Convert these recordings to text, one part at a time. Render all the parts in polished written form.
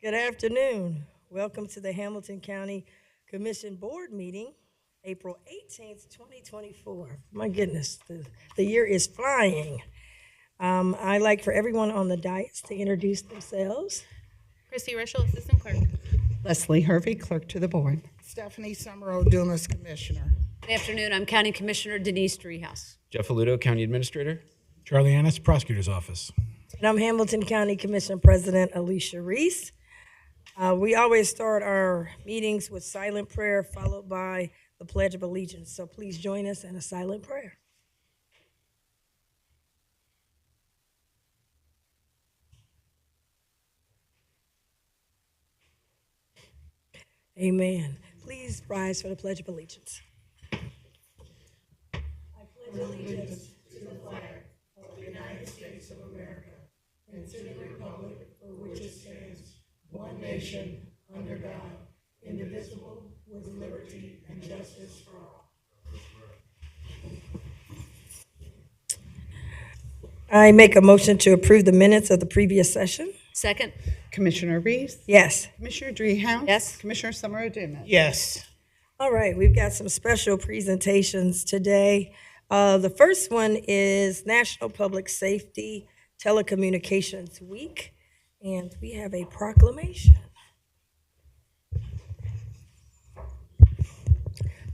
Good afternoon. Welcome to the Hamilton County Commission Board meeting, April 18th, 2024. My goodness, the year is flying. I'd like for everyone on the dais to introduce themselves. Christy Rischel, Assistant Clerk. Leslie Hervey, Clerk to the Board. Stephanie Summerall Dumas, Commissioner. Good afternoon. I'm County Commissioner Denise Driehaus. Jeff Aludo, County Administrator. Charlie Annis, Prosecutor's Office. And I'm Hamilton County Commission President Alicia Reese. We always start our meetings with silent prayer followed by the Pledge of Allegiance. So please join us in a silent prayer. Amen. Please rise for the Pledge of Allegiance. I pledge allegiance to the flag of the United States of America and to the republic for which it stands, one nation, under God, indivisible, with liberty and justice for all. I make a motion to approve the minutes of the previous session. Second. Commissioner Reese. Yes. Commissioner Driehaus. Yes. Commissioner Summerall Dumas. Yes. All right, we've got some special presentations today. The first one is National Public Safety Telecommunications Week, and we have a proclamation.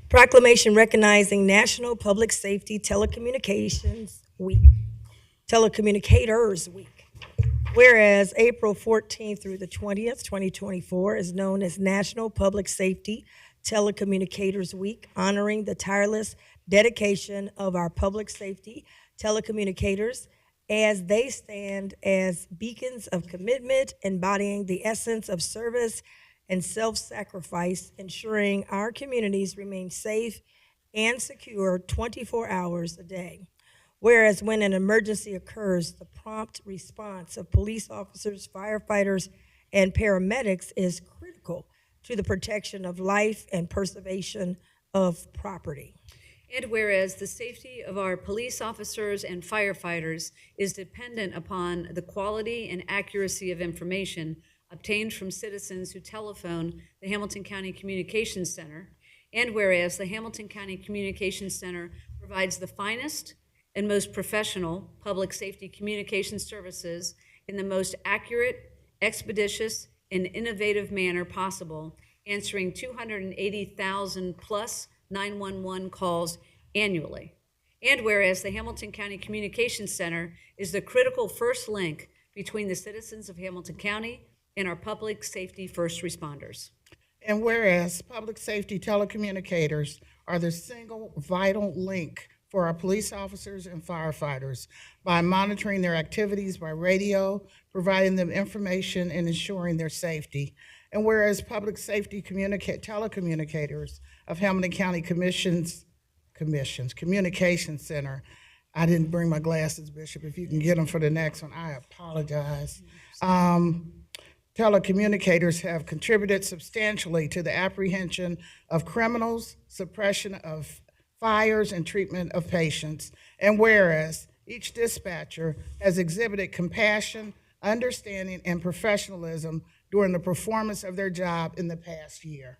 Proclamation recognizing National Public Safety Telecommunications Week, Telecommunicators Week. Whereas April 14th through the 20th, 2024 is known as National Public Safety Telecommunicators Week, honoring the tireless dedication of our public safety telecommunicators as they stand as beacons of commitment, embodying the essence of service and self-sacrifice, ensuring our communities remain safe and secure 24 hours a day. Whereas when an emergency occurs, the prompt response of police officers, firefighters, and paramedics is critical to the protection of life and preservation of property. And whereas the safety of our police officers and firefighters is dependent upon the quality and accuracy of information obtained from citizens who telephone the Hamilton County Communications Center, and whereas the Hamilton County Communications Center provides the finest and most professional public safety communication services in the most accurate, expeditious, and innovative manner possible, answering 280,000 plus 911 calls annually. And whereas the Hamilton County Communications Center is the critical first link between the citizens of Hamilton County and our public safety first responders. And whereas public safety telecommunicators are the single vital link for our police officers and firefighters by monitoring their activities by radio, providing them information, and ensuring their safety. And whereas public safety telecommunicators of Hamilton County Communications Center, I didn't bring my glasses, Bishop. If you can get them for the next one, I apologize. Telecommunicators have contributed substantially to the apprehension of criminals, suppression of fires, and treatment of patients. And whereas each dispatcher has exhibited compassion, understanding, and professionalism during the performance of their job in the past year.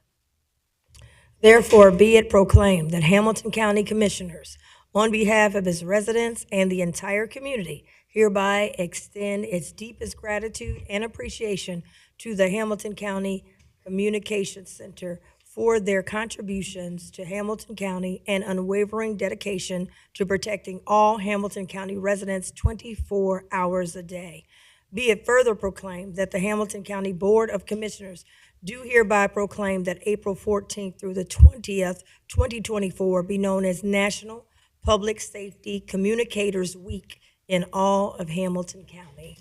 Therefore, be it proclaimed that Hamilton County Commissioners, on behalf of its residents and the entire community, hereby extend its deepest gratitude and appreciation to the Hamilton County Communications Center for their contributions to Hamilton County and unwavering dedication to protecting all Hamilton County residents 24 hours a day. Be it further proclaimed that the Hamilton County Board of Commissioners do hereby proclaim that April 14th through the 20th, 2024 be known as National Public Safety Communicators Week in all of Hamilton County.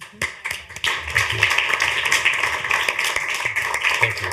Thank you.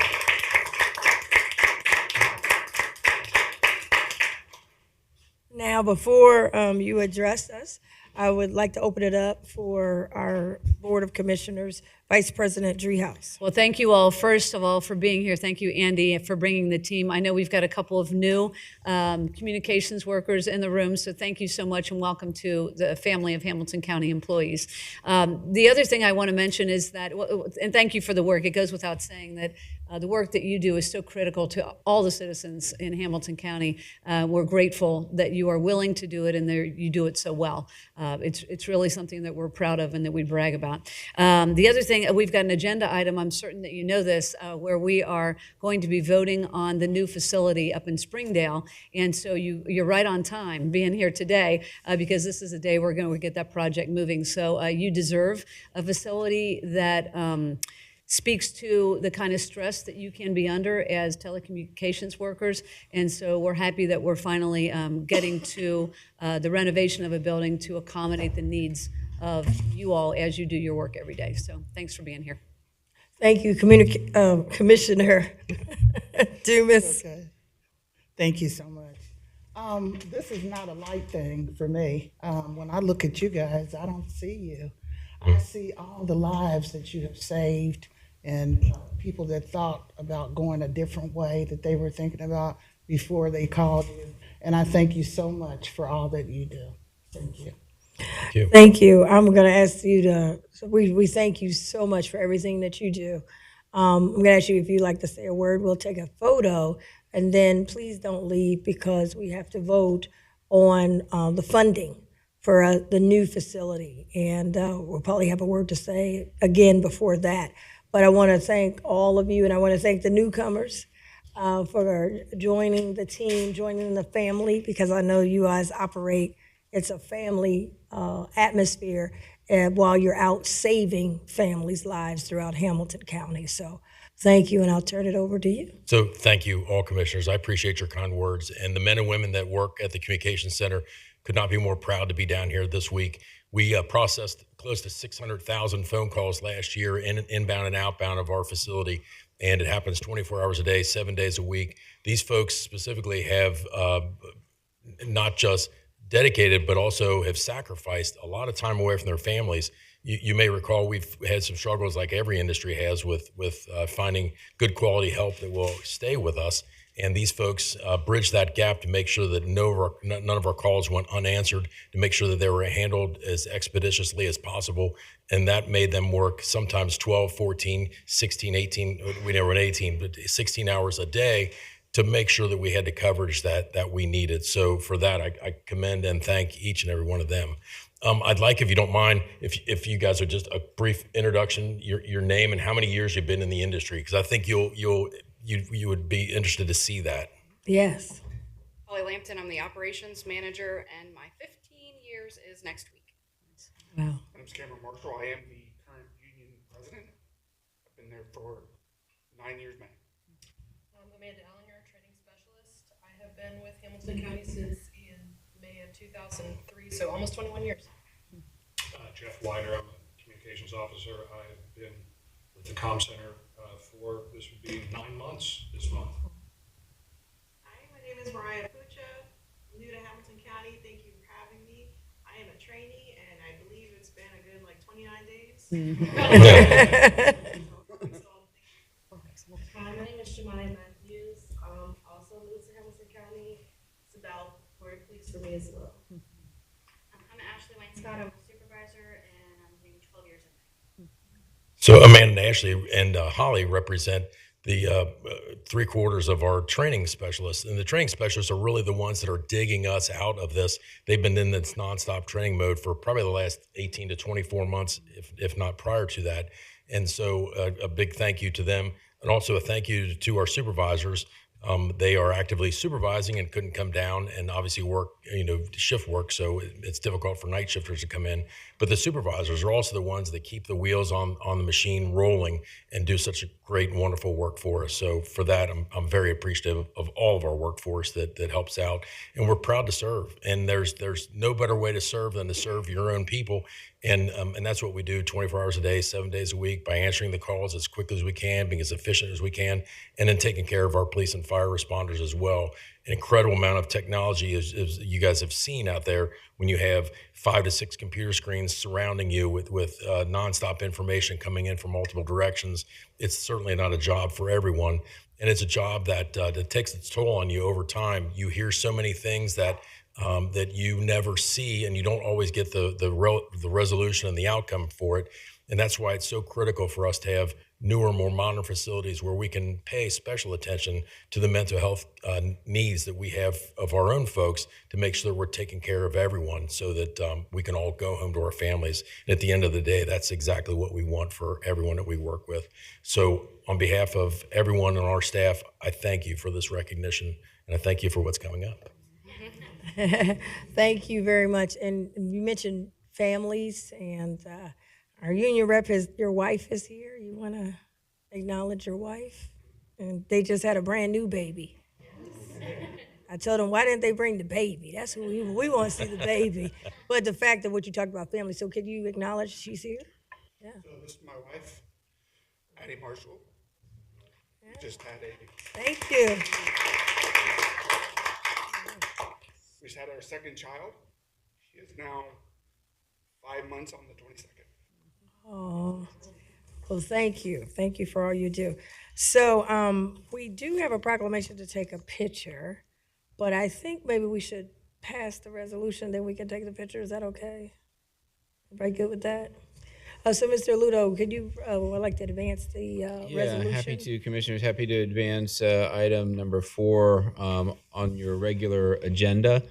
Now, before you address us, I would like to open it up for our Board of Commissioners, Vice President Driehaus. Well, thank you all, first of all, for being here. Thank you, Andy, for bringing the team. I know we've got a couple of new communications workers in the room, so thank you so much and welcome to the family of Hamilton County employees. The other thing I want to mention is that, and thank you for the work. It goes without saying that the work that you do is so critical to all the citizens in Hamilton County. We're grateful that you are willing to do it and you do it so well. It's really something that we're proud of and that we brag about. The other thing, we've got an agenda item, I'm certain that you know this, where we are going to be voting on the new facility up in Springdale. And so you're right on time being here today because this is a day we're going to get that project moving. So you deserve a facility that speaks to the kind of stress that you can be under as telecommunications workers. And so we're happy that we're finally getting to the renovation of a building to accommodate the needs of you all as you do your work every day. So thanks for being here. Thank you, Commissioner Dumas. Okay. Thank you so much. This is not a light thing for me. When I look at you guys, I don't see you. I see all the lives that you have saved and people that thought about going a different way that they were thinking about before they called you. And I thank you so much for all that you do. Thank you. Thank you. Thank you. I'm going to ask you to, we thank you so much for everything that you do. I'm going to ask you if you'd like to say a word. We'll take a photo, and then please don't leave because we have to vote on the funding for the new facility. And we'll probably have a word to say again before that. But I want to thank all of you, and I want to thank the newcomers for joining the team, joining the family, because I know you guys operate, it's a family atmosphere while you're out saving families' lives throughout Hamilton County. So thank you, and I'll turn it over to you. So thank you, all commissioners. I appreciate your kind words. And the men and women that work at the Communications Center could not be more proud to be down here this week. We processed close to 600,000 phone calls last year inbound and outbound of our facility, and it happens 24 hours a day, 7 days a week. These folks specifically have not just dedicated, but also have sacrificed a lot of time away from their families. You may recall we've had some struggles like every industry has with finding good quality help that will stay with us. And these folks bridged that gap to make sure that none of our calls went unanswered, to make sure that they were handled as expeditiously as possible. And that made them work sometimes 12, 14, 16, 18, we never went 18, but 16 hours a day to make sure that we had the coverage that we needed. So for that, I commend and thank each and every one of them. I'd like, if you don't mind, if you guys are just a brief introduction, your name and how many years you've been in the industry, because I think you would be interested to see that. Yes. Holly Lampton, I'm the operations manager, and my 15 years is next week. Wow. My name's Cameron Marshall. I am the current union president. I've been there for 9 years now. I'm Amanda Ellinger, training specialist. I have been with Hamilton County since in May of 2003, so almost 21 years. Jeff Wider, I'm a communications officer. I've been with the comm center for, this would be 9 months this month. Hi, my name is Mariah Pucha, new to Hamilton County. Thank you for having me. I am a trainee, and I believe it's been a good 29 days. Hi, my name is Shemaya Matthews. Also new to Hamilton County. It's about 4 weeks for me as well. I'm Ashley Wainscott. I'm a supervisor, and I'm doing 12 years in May. So Amanda and Ashley and Holly represent the 3/4 of our training specialists. And the training specialists are really the ones that are digging us out of this. They've been in this nonstop training mode for probably the last 18 to 24 months, if not prior to that. And so a big thank you to them. And also a thank you to our supervisors. They are actively supervising and couldn't come down and obviously work, shift work. So it's difficult for night shifters to come in. But the supervisors are also the ones that keep the wheels on the machine rolling and do such a great and wonderful work for us. So for that, I'm very appreciative of all of our workforce that helps out. And we're proud to serve. And there's no better way to serve than to serve your own people. And that's what we do 24 hours a day, 7 days a week, by answering the calls as quickly as we can, being as efficient as we can, and then taking care of our police and fire responders as well. an incredible amount of technology, as you guys have seen out there, when you have 5 to 6 computer screens surrounding you with nonstop information coming in from multiple directions. It's certainly not a job for everyone, and it's a job that takes its toll on you over time. You hear so many things that you never see, and you don't always get the resolution and the outcome for it. And that's why it's so critical for us to have newer, more modern facilities where we can pay special attention to the mental health needs that we have of our own folks, to make sure that we're taking care of everyone, so that we can all go home to our families. And at the end of the day, that's exactly what we want for everyone that we work with. So on behalf of everyone on our staff, I thank you for this recognition, and I thank you for what's coming up. Thank you very much. And you mentioned families, and our union rep your wife is here. You want to acknowledge your wife? And they just had a brand new baby. I told them, why didn't they bring the baby? That's who we want to see, the baby. But the fact that what you talked about family, so can you acknowledge she's here? Yeah. So this is my wife, Addie Marshall. We just had Thank you. we just had our second child. She is now 5 months on the 22nd. Oh, well, thank you. Thank you for all you do. So we do have a proclamation to take a picture, but I think maybe we should pass the resolution, then we can take the picture. Is that okay? Everybody good with that? So, Mr. Ludo, could you, I'd like to advance the resolution? Yeah, happy to, Commissioners. Happy to advance item number 4 on your regular agenda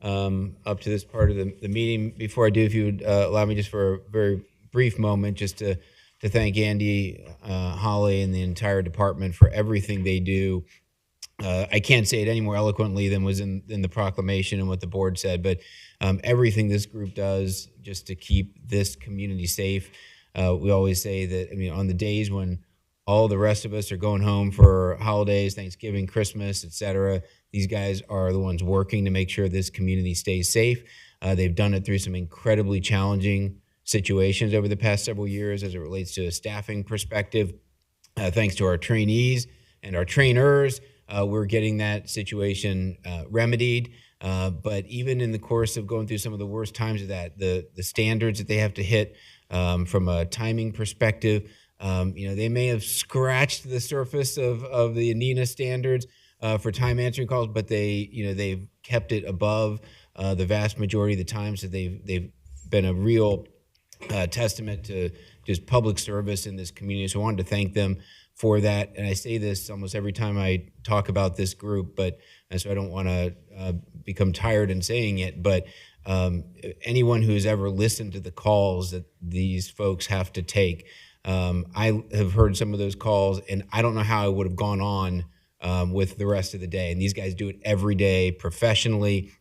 up to this part of the meeting. Before I do, if you would allow me just for a very brief moment, just to thank Andy, Holly, and the entire department for everything they do. I can't say it any more eloquently than was in the proclamation and what the board said, but everything this group does just to keep this community safe. We always say that, I mean, on the days when all the rest of us are going home for holidays, Thanksgiving, Christmas, et cetera, these guys are the ones working to make sure this community stays safe. They've done it through some incredibly challenging situations over the past several years as it relates to a staffing perspective. Thanks to our trainees and our trainers, we're getting that situation remedied. But even in the course of going through some of the worst times of that, the standards that they have to hit from a timing perspective, they may have scratched the surface of the ANINA standards for time answering calls, but they've kept it above the vast majority of the times. So they've been a real testament to just public service in this community. So I wanted to thank them for that. And I say this almost every time I talk about this group, but so I don't want to become tired in saying it, but anyone who's ever listened to the calls that these folks have to take, I have heard some of those calls, and I don't know how I would have gone on with the rest of the day. And these guys do it every day professionally,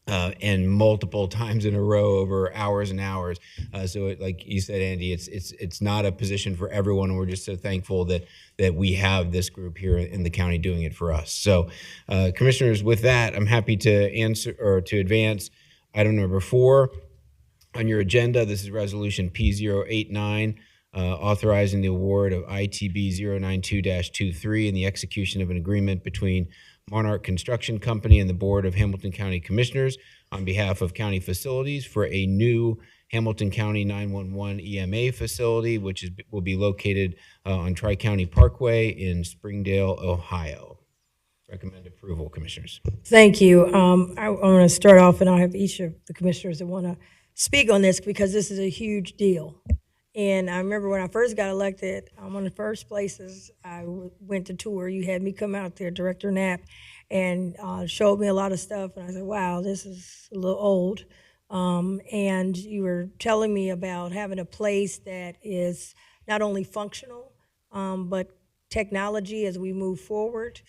and multiple times in a row over hours and hours. So like you said, Andy, it's not a position for everyone, and we're just so thankful that we have this group here in the county doing it for us. So Commissioners, with that, I'm happy to answer or to advance item number 4 on your agenda. This is resolution P089, authorizing the award of ITB 092-23 and the execution of an agreement between Monarch Construction Company and the Board of Hamilton County Commissioners on behalf of county facilities for a new Hamilton County 911 EMA facility, which will be located on Tri-County Parkway in Springdale, Ohio. Recommend approval, Commissioners. Thank you. I want to start off, and I'll have each of the commissioners that want to speak on this, because this is a huge deal. And I remember when I first got elected, one of the first places I went to tour, you had me come out there, Director Knapp, and showed me a lot of stuff. And I said, wow, this is a little old. And you were telling me about having a place that is not only functional, but technology as we move forward.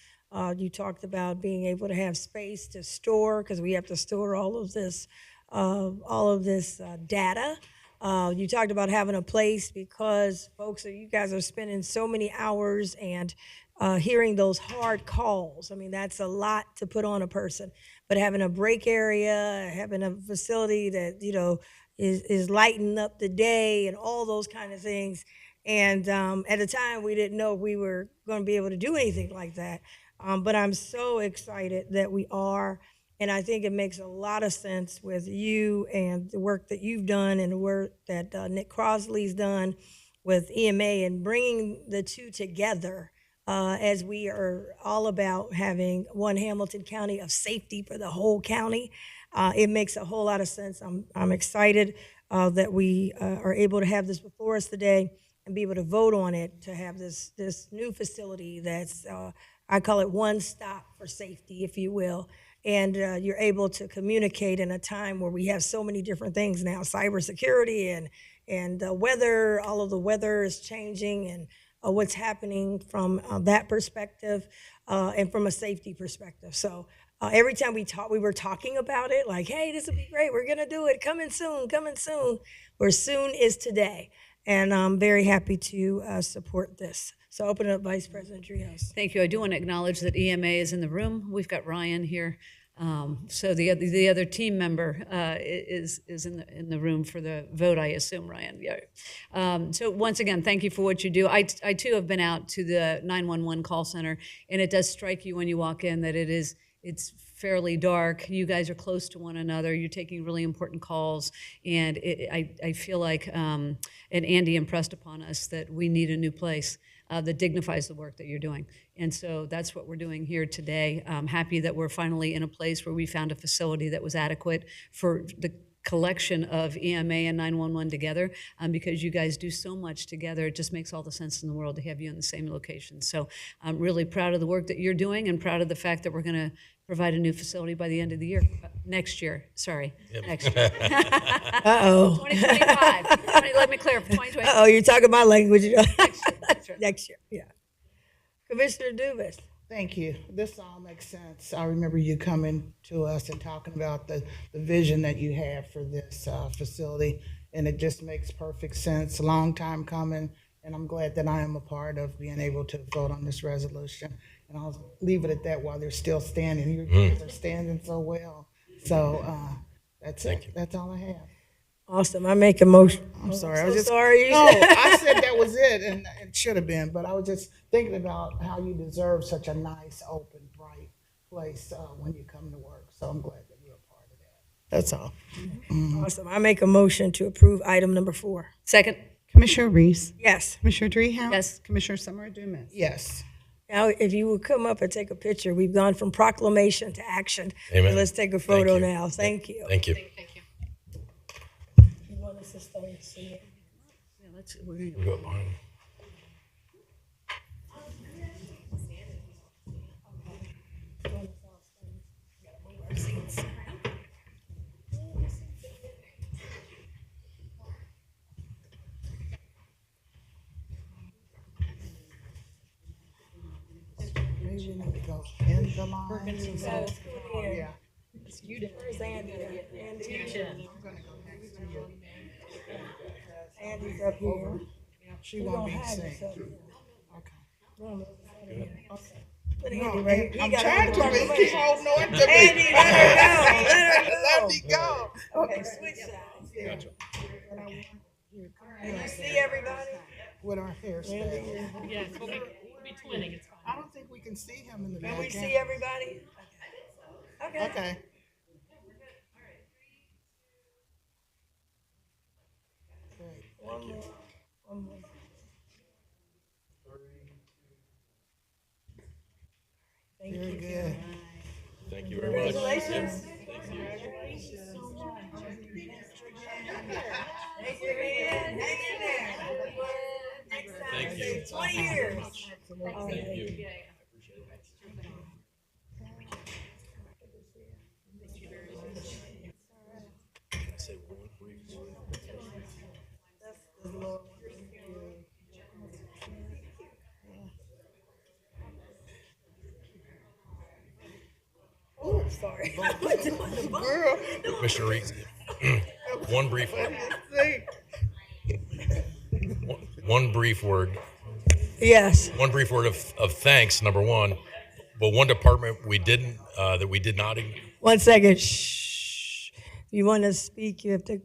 You talked about being able to have space to store, because we have to store all of this data. You talked about having a place because, folks, you guys are spending so many hours and hearing those hard calls. I mean, that's a lot to put on a person. But having a break area, having a facility that, is lighting up the day and all those kind of things. And at the time, we didn't know we were going to be able to do anything like that. But I'm so excited that we are, and I think it makes a lot of sense with you and the work that you've done and the work that Nick Crosley's done with EMA and bringing the two together as we are all about having one Hamilton County of safety for the whole county. It makes a whole lot of sense. I'm excited that we are able to have this before us today and be able to vote on it, to have this new facility that's, I call it one stop for safety, if you will. And you're able to communicate in a time where we have so many different things now, cybersecurity and weather, all of the weather is changing, and what's happening from that perspective and from a safety perspective. So every time we were talking about it, like, hey, this would be great, we're gonna do it, coming soon, where soon is today. And I'm very happy to support this. So open it up, Vice President Treehouse. Thank you. I do want to acknowledge that EMA is in the room. We've got Ryan here. So the other team member is in the room for the vote, I assume, Ryan. Yeah. So once again, thank you for what you do. I too have been out to the 911 call center, and it does strike you when you walk in that it's fairly dark. You guys are close to one another. You're taking really important calls, and I feel like, and Andy impressed upon us that we need a new place that dignifies the work that you're doing. And so that's what we're doing here today. I'm happy that we're finally in a place where we found a facility that was adequate for the collection of EMA and 911 together, because you guys do so much together. It just makes all the sense in the world to have you in the same location. So I'm really proud of the work that you're doing and proud of the fact that we're going to provide a new facility by the end of the year. Next year, sorry. Yep. Next year. Uh-oh. 2025. Let me clarify. 2025. Uh-oh, you're talking my language. Next year. Next year, yeah. Commissioner Dubus. Thank you. This all makes sense. I remember you coming to us and talking about the vision that you have for this facility, and it just makes perfect sense. A long time coming, and I'm glad that I am a part of being able to vote on this resolution. And I'll leave it at that while they're still standing. You guys are standing so well. So that's it. That's all I have. Awesome. I make a motion. I'm sorry. So I was just sorry. No, I said that was it, and it should have been. But I was just thinking about how you deserve such a nice, open, bright place when you come to work. So I'm glad that you're a part of that. That's all. Awesome. I make a motion to approve item number 4. Second. Commissioner Reese. Yes. Commissioner Dreehouse. Yes. Commissioner Summer Dumas. Yes. Now, if you would come up and take a picture, we've gone from proclamation to action. Amen. So let's take a photo Thank you. now. Thank you. Thank you. You want us to stay and see it? Yeah, we're gonna We'll go behind. Maybe we need to go in the line. Yeah. Where's Andy? Andy. Andy's up here. She won't be Have seen. this up here. Okay. Put Andy No, right here. I'm He got trying to, all the but you keep holding on to me. Andy, let her go. Let her go. Let me go. Okay, switch sides. Can you see everybody? With our hairstyle. Yes, we'll be twinning, it's fine. I don't think we can see him in the back. Can we can see everybody? Okay. Okay. Great. One more. One more. Thank Very you. good. Thank you very much. Congratulations. Thank you. Thank you, man. Hang in there. Next time. Thank you. 20 years. Thank you. Say one brief. Oh, sorry. Girl, Commissioner Reese, one brief word. One brief word. Yes. One brief word of thanks. Number one, but one department we didn't that we did not. 1 second. Shh. If you want to speak, you have to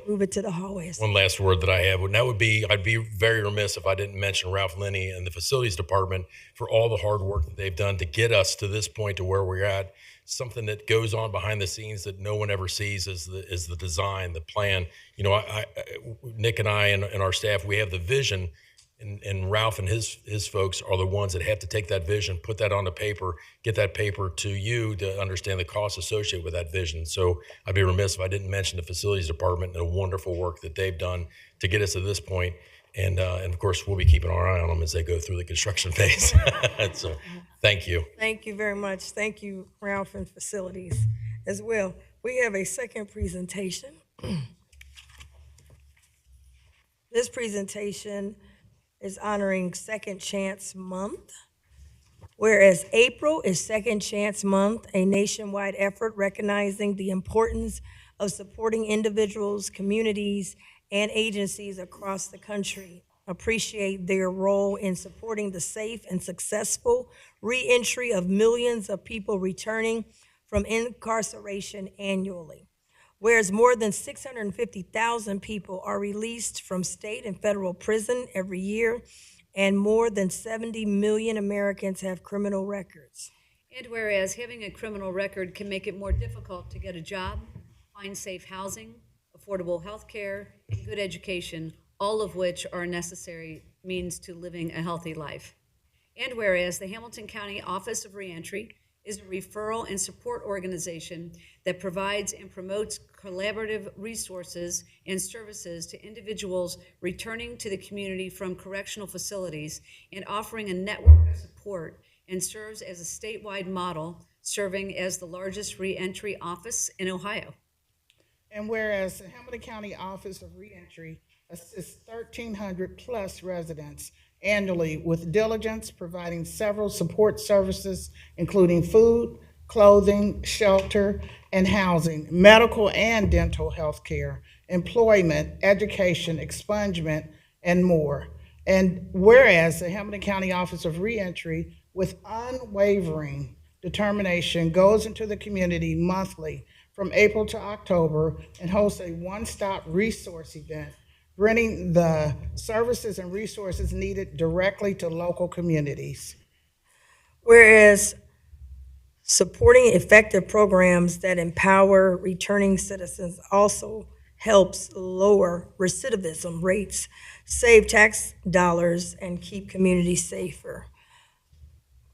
move it to the hallways. One last word that I have, and that would be, I'd be very remiss if I didn't mention Ralph Linney and the facilities department for all the hard work that they've done to get us to this point to where we're at. Something that goes on behind the scenes that no one ever sees is the design, the plan. You know, Nick and I and our staff, we have the vision, and Ralph and his folks are the ones that have to take that vision, put that on the paper, get that paper to you to understand the costs associated with that vision. So I'd be remiss if I didn't mention the facilities department and the wonderful work that they've done to get us to this point. And of course, we'll be keeping our eye on them as they go through the construction phase. So thank you. Thank you very much. Thank you, Ralph, and facilities as well. We have a second presentation. This presentation is honoring Second Chance Month. Whereas April is Second Chance Month, a nationwide effort recognizing the importance of supporting individuals, communities, and agencies across the country appreciate their role in supporting the safe and successful reentry of millions of people returning from incarceration annually. Whereas more than 650,000 people are released from state and federal prison every year, and more than 70 million Americans have criminal records. And whereas having a criminal record can make it more difficult to get a job, find safe housing, affordable health care, and good education, all of which are necessary means to living a healthy life. And whereas the Hamilton County Office of Reentry is a referral and support organization that provides and promotes collaborative resources and services to individuals returning to the community from correctional facilities and offering a network of support, and serves as a statewide model, serving as the largest reentry office in Ohio. And whereas the Hamilton County Office of Reentry assists 1,300 plus residents annually with diligence, providing several support services, including food, clothing, shelter, and housing, medical and dental health care, employment, education, expungement, and more. And whereas the Hamilton County Office of Reentry, with unwavering determination, goes into the community monthly from April to October and hosts a one-stop resource event, bringing the services and resources needed directly to local communities. Whereas supporting effective programs that empower returning citizens also helps lower recidivism rates, save tax dollars, and keep communities safer.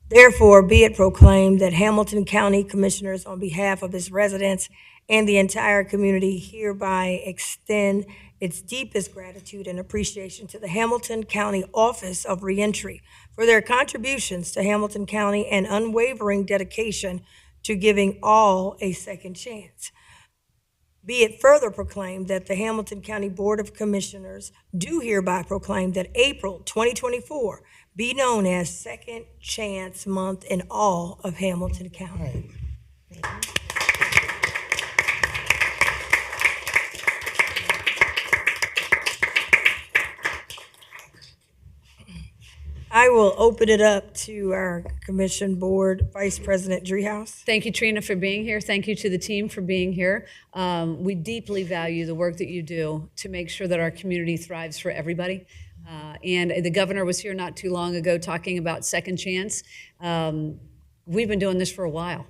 Therefore, be it proclaimed that Hamilton County Commissioners, on behalf of its residents and the entire community, hereby extend its deepest gratitude and appreciation to the Hamilton County Office of Reentry for their contributions to Hamilton County and unwavering dedication to giving all a second chance. Be it further proclaimed that the Hamilton County Board of Commissioners do hereby proclaim that April 2024 be known as Second Chance Month in all of Hamilton County. Right. I will open it up to our Commission Board Vice President Driehaus. Thank you, Trina, for being here. Thank you to the team for being here. We deeply value the work that you do to make sure that our community thrives for everybody. And the governor was here not too long ago talking about second chance. We've been doing this for a while.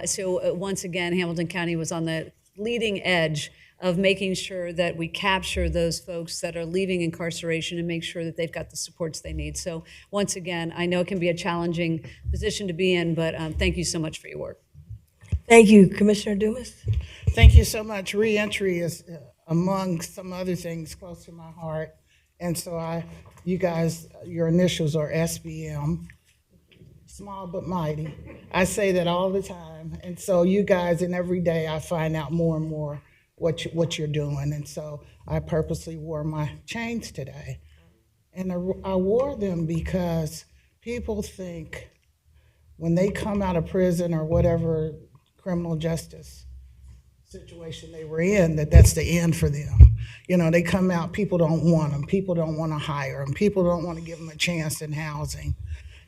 So once again, Hamilton County was on the leading edge of making sure that we capture those folks that are leaving incarceration and make sure that they've got the supports they need. So once again, I know it can be a challenging position to be in, but thank you so much for your work. Thank you, Commissioner Dumas. Thank you so much. Reentry is, among some other things, close to my heart. And so you guys, your initials are SBM, small but mighty. I say that all the time. And so you guys, and every day I find out more and more what you're doing. And so I purposely wore my chains today. And I wore them because people think when they come out of prison or whatever criminal justice situation they were in, that's the end for them. You know, they come out, people don't want them. People don't want to hire them. People don't want to give them a chance in housing.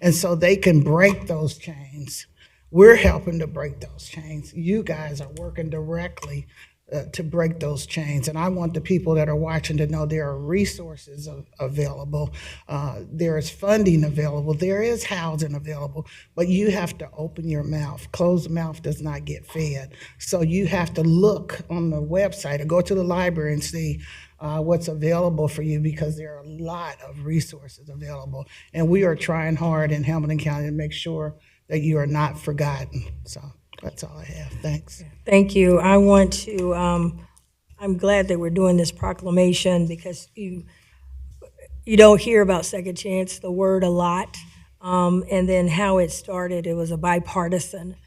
And so they can break those chains. We're helping to break those chains. You guys are working directly to break those chains. And I want the people that are watching to know there are resources available. There is funding available. There is housing available. But you have to open your mouth. Closed mouth does not get fed. So you have to look on the website or go to the library and see what's available for you, because there are a lot of resources available. And we are trying hard in Hamilton County to make sure that you are not forgotten. So that's all I have. Thanks. Thank you. I want to, I'm glad that we're doing this proclamation, because you don't hear about Second Chance, the word, a lot. And then how it started, it was a bipartisan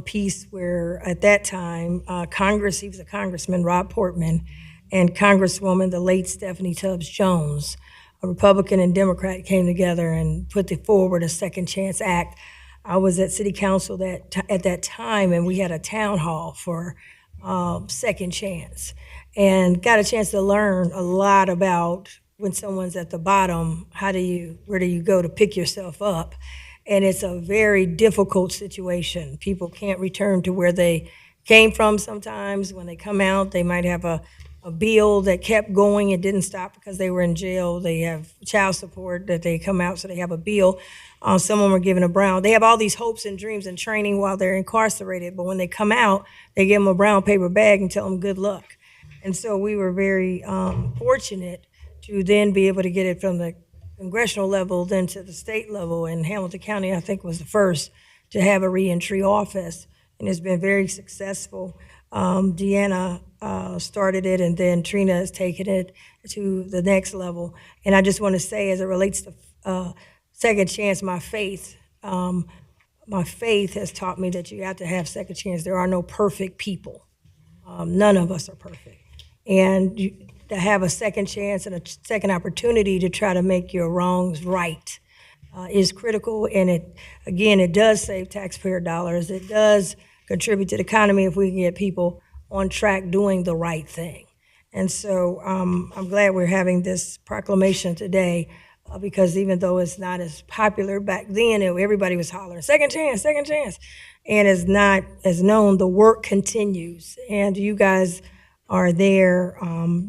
piece where at that time, he was a congressman, Rob Portman, and Congresswoman, the late Stephanie Tubbs Jones, a Republican and Democrat, came together and put forward a Second Chance Act. I was at City Council at that time, and we had a town hall for Second Chance, and got a chance to learn a lot about when someone's at the bottom, where do you go to pick yourself up? And it's a very difficult situation. People can't return to where they came from sometimes. When they come out, they might have a bill that kept going. It didn't stop because they were in jail. They have child support that they come out, so they have a bill. Someone were given a brown. They have all these hopes and dreams and training while they're incarcerated, but when they come out, they give them a brown paper bag and tell them good luck. And so we were very fortunate to then be able to get it from the congressional level then to the state level. And Hamilton County, I think, was the first to have a reentry office, and it's been very successful. Deanna started it, and then Trina has taken it to the next level. And I just want to say, as it relates to Second Chance, my faith has taught me that you have to have second chance. There are no perfect people. None of us are perfect. And to have a second chance and a second opportunity to try to make your wrongs right is critical. And it does save taxpayer dollars. It does contribute to the economy if we can get people on track doing the right thing. And so I'm glad we're having this proclamation today, because even though it's not as popular back then, everybody was hollering, second chance, and it's not as known. The work continues, and you guys are there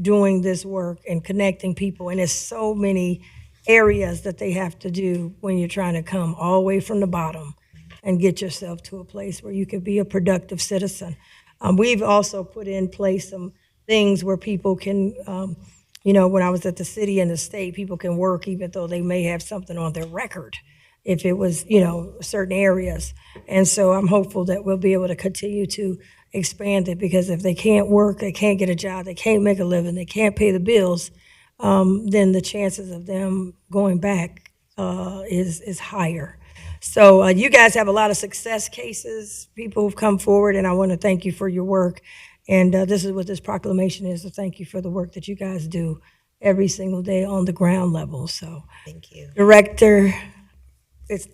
doing this work and connecting people, and there's so many areas that they have to do when you're trying to come all the way from the bottom and get yourself to a place where you can be a productive citizen. We've also put in place some things where people can, when I was at the city and the state, people can work even though they may have something on their record, if it was, certain areas. And so I'm hopeful that we'll be able to continue to expand it, because if they can't work, they can't get a job, they can't make a living, they can't pay the bills, then the chances of them going back is higher. So you guys have a lot of success cases. People have come forward, and I want to thank you for your work. And this is what this proclamation is, to thank you for the work that you guys do every single day on the ground level. So thank you. Director,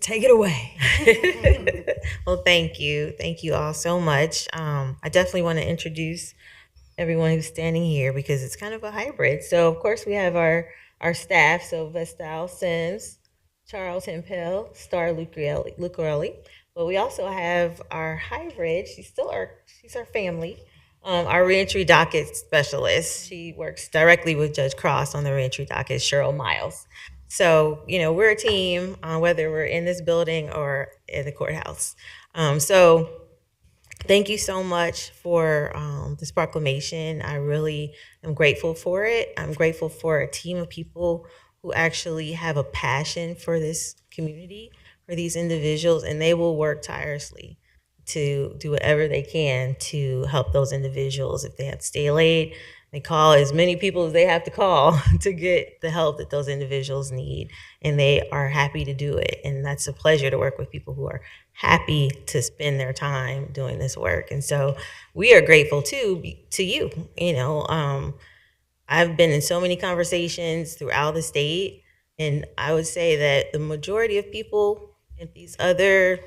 take it away. Well, thank you. Thank you all so much. I definitely want to introduce everyone who's standing here, because it's kind of a hybrid. So, of course, we have our staff, so Vestal Sims, Charles Hempel, Star Lucarelli. But we also have our hybrid. She's our family. Our reentry docket specialist. She works directly with Judge Cross on the reentry docket, Cheryl Miles. So, we're a team, whether we're in this building or in the courthouse. So thank you so much for this proclamation. I really am grateful for it. I'm grateful for a team of people who actually have a passion for this community, for these individuals, and they will work tirelessly to do whatever they can to help those individuals. If they have to stay late, they call as many people as they have to call to get the help that those individuals need, and they are happy to do it. And that's a pleasure to work with people who are happy to spend their time doing this work. And so we are grateful to you. I've been in so many conversations throughout the state, and I would say that the majority of people in these other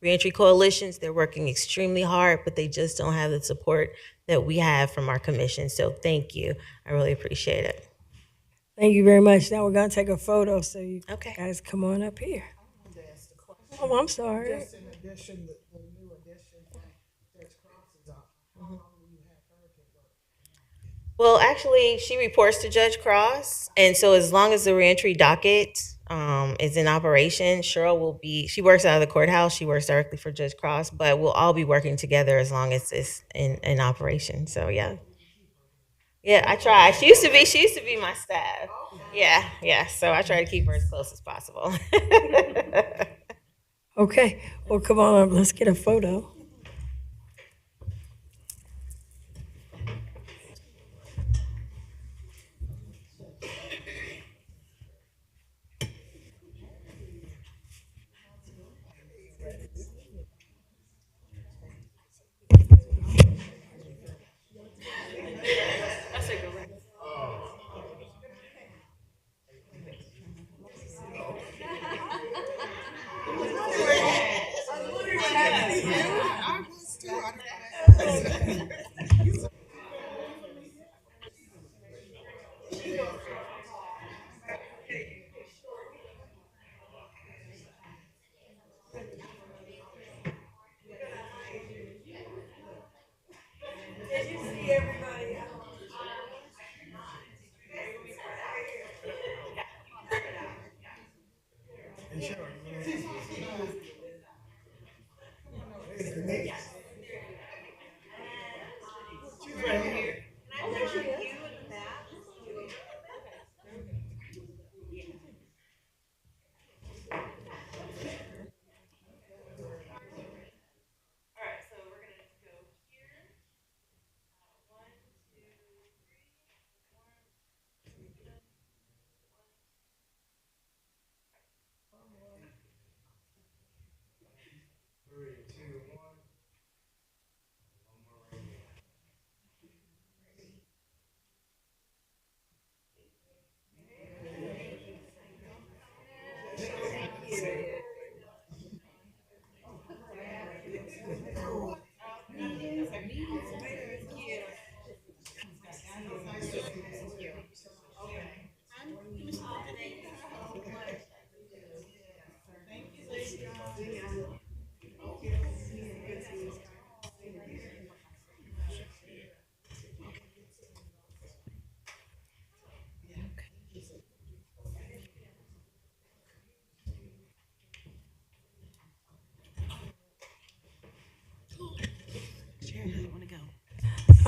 reentry coalitions, they're working extremely hard, but they just don't have the support that we have from our commission. So thank you. I really appreciate it. Thank you very much. Now we're going to take a photo, so you guys come on up here. Oh, I'm sorry. Just in addition, the new addition from Judge Cross's office. How long will you have her to go? Well, actually, she reports to Judge Cross, and so as long as the reentry docket is in operation, Cheryl will be. She works out of the courthouse. She works directly for Judge Cross, but we'll all be working together as long as it's in operation. So yeah, yeah. I try. She used to be. She used to be my staff. Yeah, yeah. So I try to keep her as close as possible. Okay, well, come on up. Let's get a photo.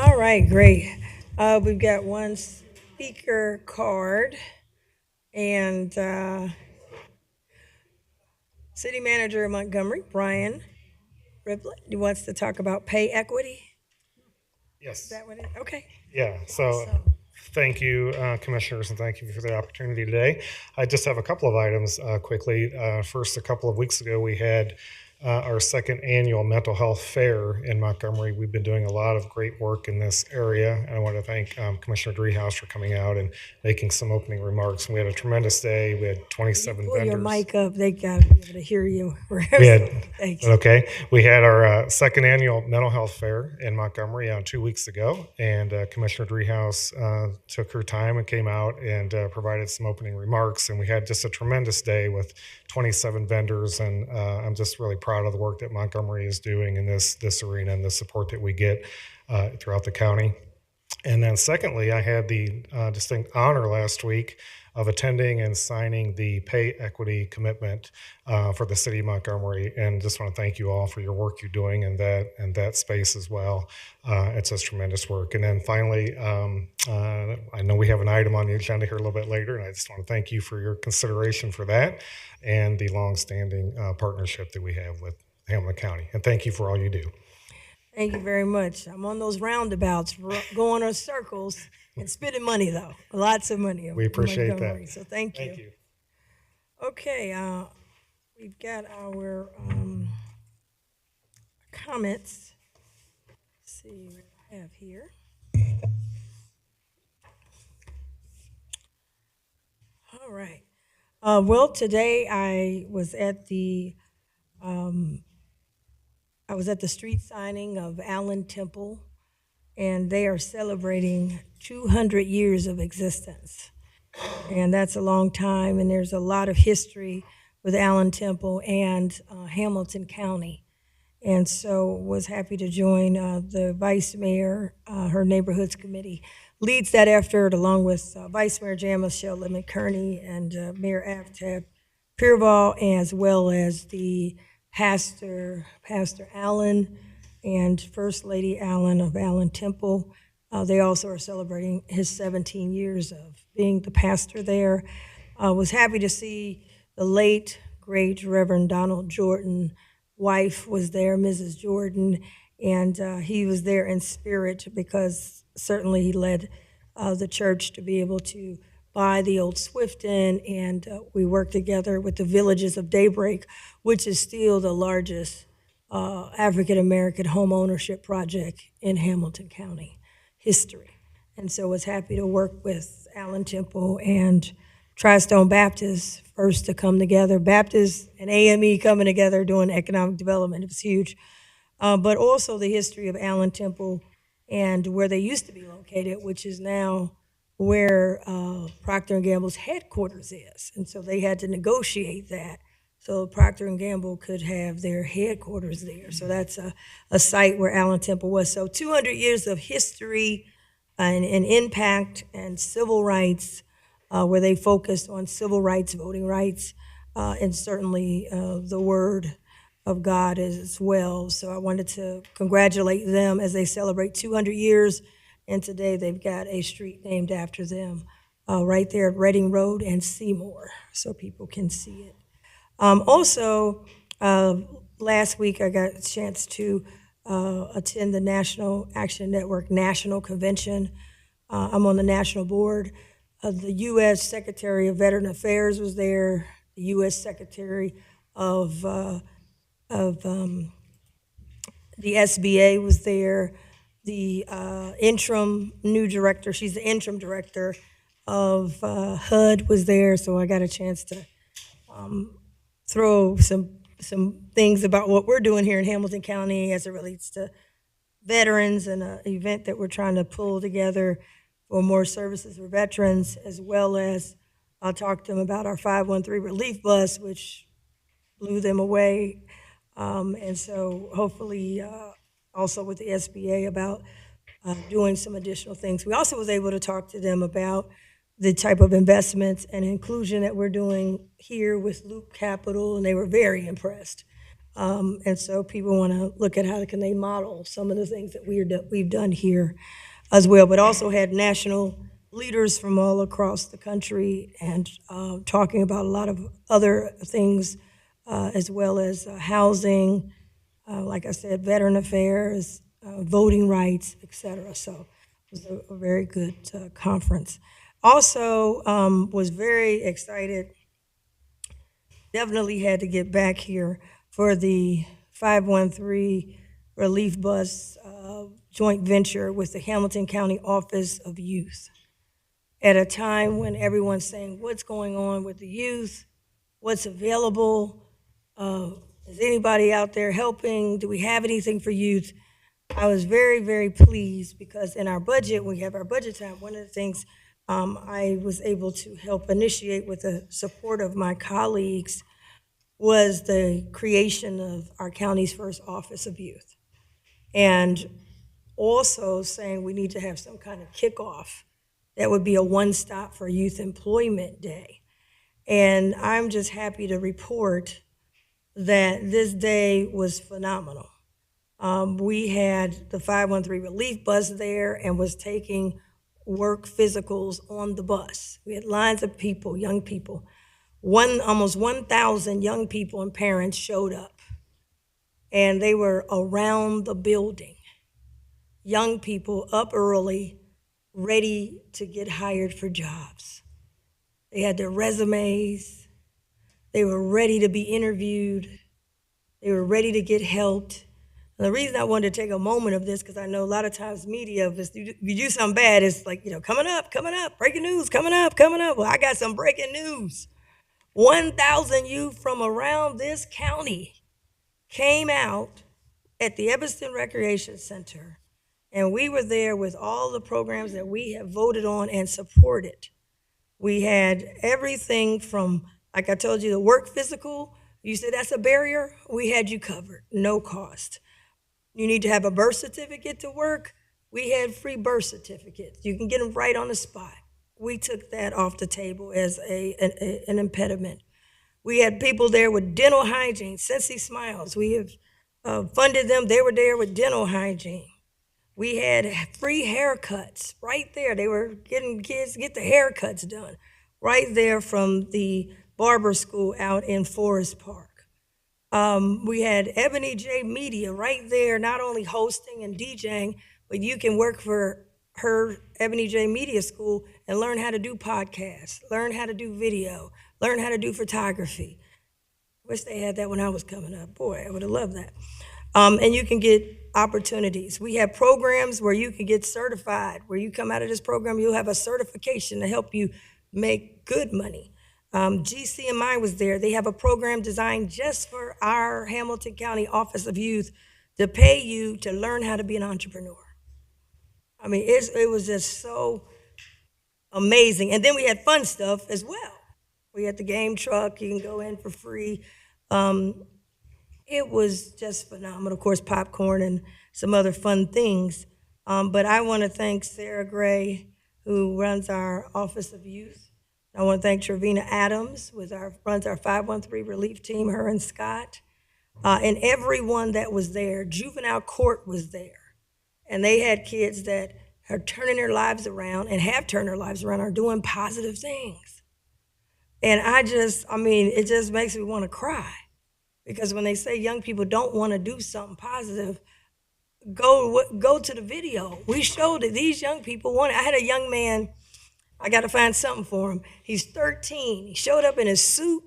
All right, great. We've got one speaker card, and City Manager of Montgomery, Brian Riblett, he wants to talk about pay equity. Yes. Is that what it? Okay. Yeah, so thank you, commissioners, and thank you for the opportunity today. I just have a couple of items quickly. First, a couple of weeks ago, we had our second annual mental health fair in Montgomery. We've been doing a lot of great work in this area, and I want to thank Commissioner Driehaus for coming out and making some opening remarks. And we had a tremendous day. We had 27 Pull vendors. your mic up. They got to be able to hear you. We had, Thank you. okay. We had our second annual mental health fair in Montgomery 2 weeks ago, and Commissioner Driehaus took her time and came out and provided some opening remarks. And we had just a tremendous day with 27 vendors, and I'm just really proud of the work that Montgomery is doing in this arena and the support that we get throughout the county. And then secondly, I had the distinct honor last week of attending and signing the pay equity commitment for the city of Montgomery, and just want to thank you all for your work you're doing in that space as well. It's just tremendous work. And then finally, I know we have an item on the agenda here a little bit later, and I just want to thank you for your consideration for that and the longstanding partnership that we have with Hamilton County. And thank you for all you do. Thank you very much. I'm on those roundabouts, going in circles and spending money, though. Lots of money. We appreciate Montgomery, that. So thank you. Thank you. Okay, we've got our comments. Let's see what I have here. All right. Well, today I was at the street signing of Allen Temple, and they are celebrating 200 years of existence. And that's a long time, and there's a lot of history with Allen Temple and Hamilton County. And so was happy to join the vice mayor, her neighborhoods committee leads that effort along with Vice Mayor Jan Michelle Lemon Kearney and Mayor Aftab Peervall, as well as the Pastor Allen and First Lady Allen of Allen Temple. They also are celebrating his 17 years of being the pastor there. Was happy to see the late, great Reverend Donald Jordan. Wife was there, Mrs. Jordan, and he was there in spirit because certainly he led the church to be able to buy the old Swifton, and we worked together with the Villages of Daybreak, which is still the largest African-American home ownership project in Hamilton County history. And so was happy to work with Allen Temple and Tri-Stone Baptist first to come together. Baptist and AME coming together doing economic development, it was huge. But also the history of Allen Temple and where they used to be located, which is now where Procter & Gamble's headquarters is. And so they had to negotiate that so Procter & Gamble could have their headquarters there. So that's a site where Allen Temple was. So 200 years of history and impact and civil rights, where they focused on civil rights, voting rights, and certainly the Word of God as well. So I wanted to congratulate them as they celebrate 200 years, and today they've got a street named after them right there at Reading Road and Seymour, so people can see it. Also, last week I got a chance to attend the National Action Network National Convention. I'm on the national board. The U.S. Secretary of Veteran Affairs was there. The U.S. Secretary of the SBA was there. The interim new director, she's the interim director of HUD was there. So I got a chance to throw some things about what we're doing here in Hamilton County as it relates to veterans and an event that we're trying to pull together for more services for veterans, as well as I'll talk to them about our 513 relief bus, which blew them away. And so hopefully also with the SBA about doing some additional things. We also was able to talk to them about the type of investments and inclusion that we're doing here with Loop Capital, and they were very impressed. And so people want to look at how can they model some of the things that we've done here as well, but also had national leaders from all across the country and talking about a lot of other things as well as housing, like I said, veteran affairs, voting rights, et cetera. So it was a very good conference. Also was very excited, definitely had to get back here for the 513 relief bus joint venture with the Hamilton County Office of Youth. At a time when everyone's saying, what's going on with the youth? What's available? Is anybody out there helping? Do we have anything for youth? I was very, very pleased because in our budget, when we have our budget time, one of the things I was able to help initiate with the support of my colleagues was the creation of our county's first Office of Youth. And also saying we need to have some kind of kickoff that would be a one-stop for Youth Employment Day. And I'm just happy to report that this day was phenomenal. We had the 513 relief bus there and was taking work physicals on the bus. We had lines of people, young people. Almost 1,000 young people and parents showed up, and they were around the building. Young people up early, ready to get hired for jobs. They had their resumes. They were ready to be interviewed. They were ready to get helped. And the reason I wanted to take a moment of this, because I know a lot of times media, if you do something bad, it's like, coming up, breaking news, coming up. Well, I got some breaking news. 1,000 youth from around this county came out at the Evanston Recreation Center, and we were there with all the programs that we have voted on and supported. We had everything from, like I told you, the work physical. You said that's a barrier. We had you covered, no cost. You need to have a birth certificate to work. We had free birth certificates. You can get them right on the spot. We took that off the table as an impediment. We had people there with dental hygiene, Sensi Smiles. We have funded them. They were there with dental hygiene. We had free haircuts right there. They were getting kids to get the haircuts done right there from the barber school out in Forest Park. We had Ebony J Media right there, not only hosting and DJing, but you can work for her Ebony J Media School and learn how to do podcasts, learn how to do video, learn how to do photography. Wish they had that when I was coming up. Boy, I would have loved that. And you can get opportunities. We have programs where you can get certified. Where you come out of this program, you'll have a certification to help you make good money. GCMI was there. They have a program designed just for our Hamilton County Office of Youth to pay you to learn how to be an entrepreneur. I mean, it was just so amazing. And then we had fun stuff as well. We had the game truck. You can go in for free. It was just phenomenal. Of course, popcorn and some other fun things. But I want to thank Sarah Gray, who runs our Office of Youth. I want to thank Trevina Adams, runs our 513 relief team, her and Scott, and everyone that was there. Juvenile court was there, and they had kids that are turning their lives around and have turned their lives around, are doing positive things. And it just makes me want to cry, because when they say young people don't want to do something positive, go to the video. We showed it. These young people wanted. I had a young man. I got to find something for him. He's 13. He showed up in his suit,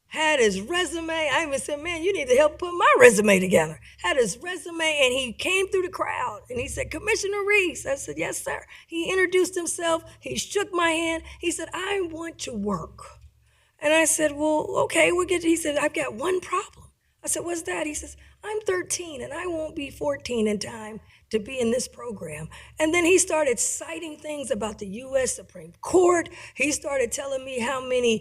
had his resume. I even said, man, you need to help put my resume together. Had his resume, and he came through the crowd, and he said, Commissioner Reese. I said, yes, sir. He introduced himself. He shook my hand. He said, I want to work. And I said, well, okay, we'll get to. He said, I've got one problem. I said, what's that? He says, I'm 13, and I won't be 14 in time to be in this program. And then he started citing things about the U.S. Supreme Court. He started telling me how many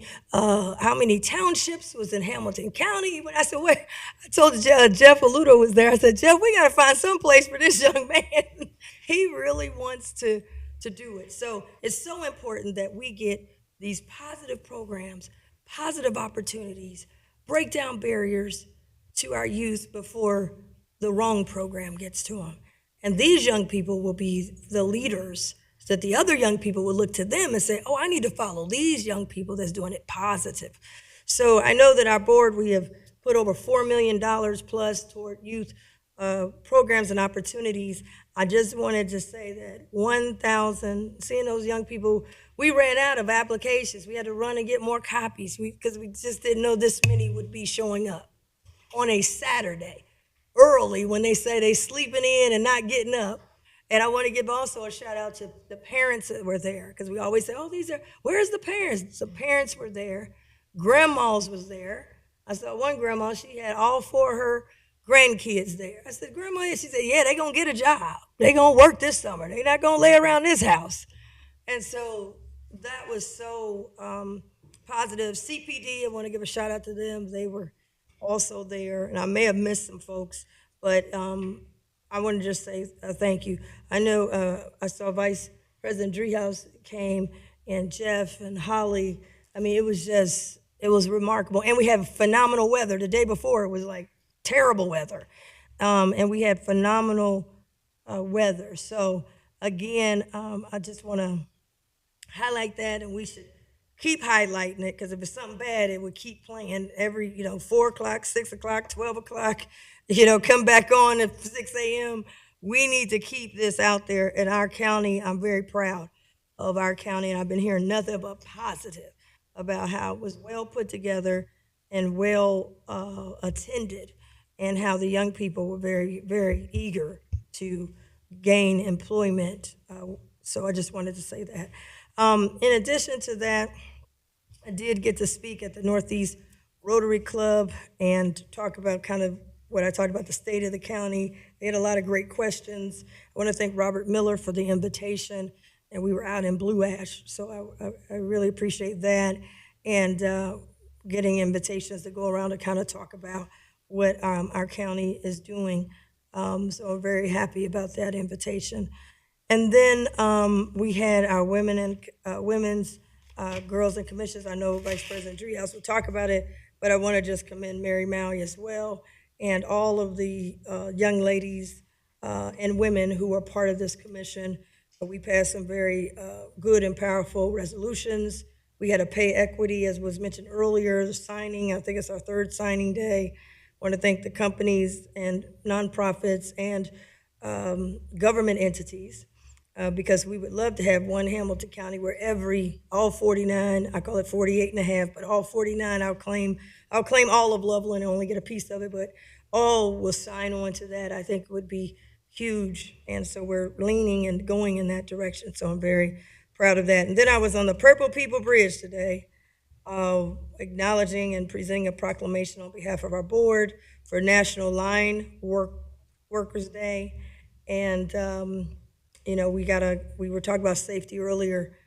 townships was in Hamilton County. When I said, wait, I told Jeff Aludo was there. I said, Jeff, we got to find some place for this young man. He really wants to do it. So it's so important that we get these positive programs, positive opportunities, break down barriers to our youth before the wrong program gets to them. And these young people will be the leaders that the other young people will look to them and say, oh, I need to follow these young people that's doing it positive. So I know that our board, we have put over $4 million plus toward youth programs and opportunities. I just wanted to say that 1,000, seeing those young people, we ran out of applications. We had to run and get more copies because we just didn't know this many would be showing up on a Saturday early when they say they sleeping in and not getting up. And I want to give also a shout out to the parents that were there, because we always say, oh, where's the parents? The parents were there. Grandmas was there. I saw one grandma, she had all four of her grandkids there. I said, Grandma, she said, yeah, they're going to get a job. They're going to work this summer. They're not going to lay around this house. And so that was so positive. CPD, I want to give a shout out to them. They were also there, and I may have missed some folks, but I want to just say thank you. I know I saw Vice President Driehaus came, and Jeff and Holly. I mean, it was remarkable. And we had phenomenal weather. The day before, it was like terrible weather. And we had phenomenal weather. So again, I just want to highlight that, and we should keep highlighting it, because if it's something bad, it would keep playing every, 4 o'clock, 6 o'clock, 12 o'clock, come back on at 6 a.m. We need to keep this out there in our county. I'm very proud of our county, and I've been hearing nothing but positive about how it was well put together and well attended, and how the young people were very, very eager to gain employment. So I just wanted to say that. In addition to that, I did get to speak at the Northeast Rotary Club and talk about kind of what I talked about, the state of the county. They had a lot of great questions. I want to thank Robert Miller for the invitation, and we were out in Blue Ash, so I really appreciate that, and getting invitations to go around to kind of talk about what our county is doing. So I'm very happy about that invitation. And then we had our women and women's girls and commissions. I know Vice President Driehaus will talk about it, but I want to just commend Mary Malley as well and all of the young ladies and women who are part of this commission. We passed some very good and powerful resolutions. We had a pay equity, as was mentioned earlier, the signing. I think it's our third signing day. I want to thank the companies and nonprofits and government entities because we would love to have one Hamilton County where all 49, I call it 48 and a half, but all 49, I'll claim all of Loveland and only get a piece of it, but all will sign on to that. I think it would be huge. And so we're leaning and going in that direction. So I'm very proud of that. And then I was on the Purple People Bridge today, acknowledging and presenting a proclamation on behalf of our board for National Workers Day. And, you know, we were talking about safety earlier,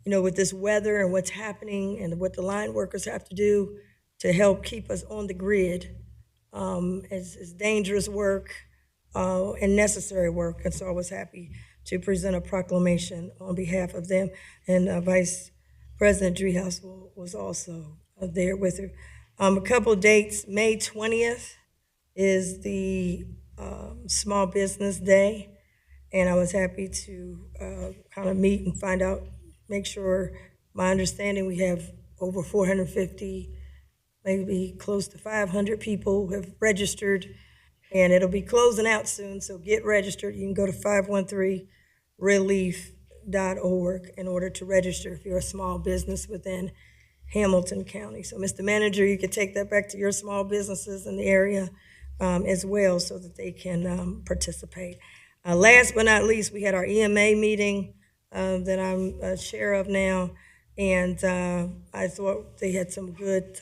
you know, with this weather and what's happening and what the line workers have to do to help keep us on the grid. It's dangerous work and necessary work. And so I was happy to present a proclamation on behalf of them. And Vice President Driehaus was also there with her. A couple dates, May 20th is the Small Business Day. And I was happy to kind of meet and find out, make sure, my understanding, we have over 450, maybe close to 500 people who have registered, and it'll be closing out soon, so get registered. You can go to 513relief.org in order to register if you're a small business within Hamilton County. So, Mr. Manager, you could take that back to your small businesses in the area as well so that they can participate. Last but not least, we had our EMA meeting that I'm chair of now, and I thought they had some good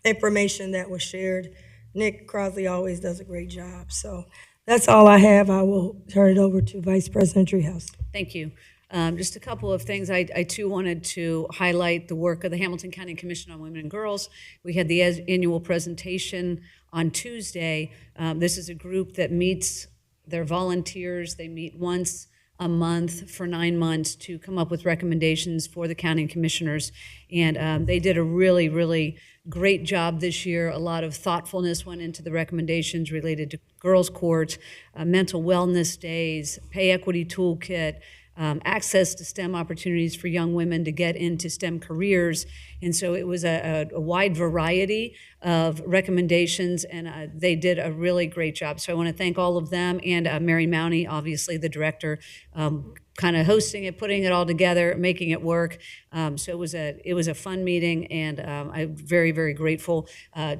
information that was shared. Nick Crosley always does a great job. So that's all I have. I will turn it over to Vice President Driehaus. Thank you. Just a couple of things. I too wanted to highlight the work of the Hamilton County Commission on Women and Girls. We had the annual presentation on Tuesday. This is a group that meets, they're volunteers. They meet once a month for 9 months to come up with recommendations for the county commissioners. And they did a really, really great job this year. A lot of thoughtfulness went into the recommendations related to girls' courts, mental wellness days, pay equity toolkit, access to STEM opportunities for young women to get into STEM careers. And so it was a wide variety of recommendations, and they did a really great job. So I want to thank all of them, and Mary Mowney, obviously the director, kind of hosting it, putting it all together, making it work. So it was a fun meeting, and I'm very, very grateful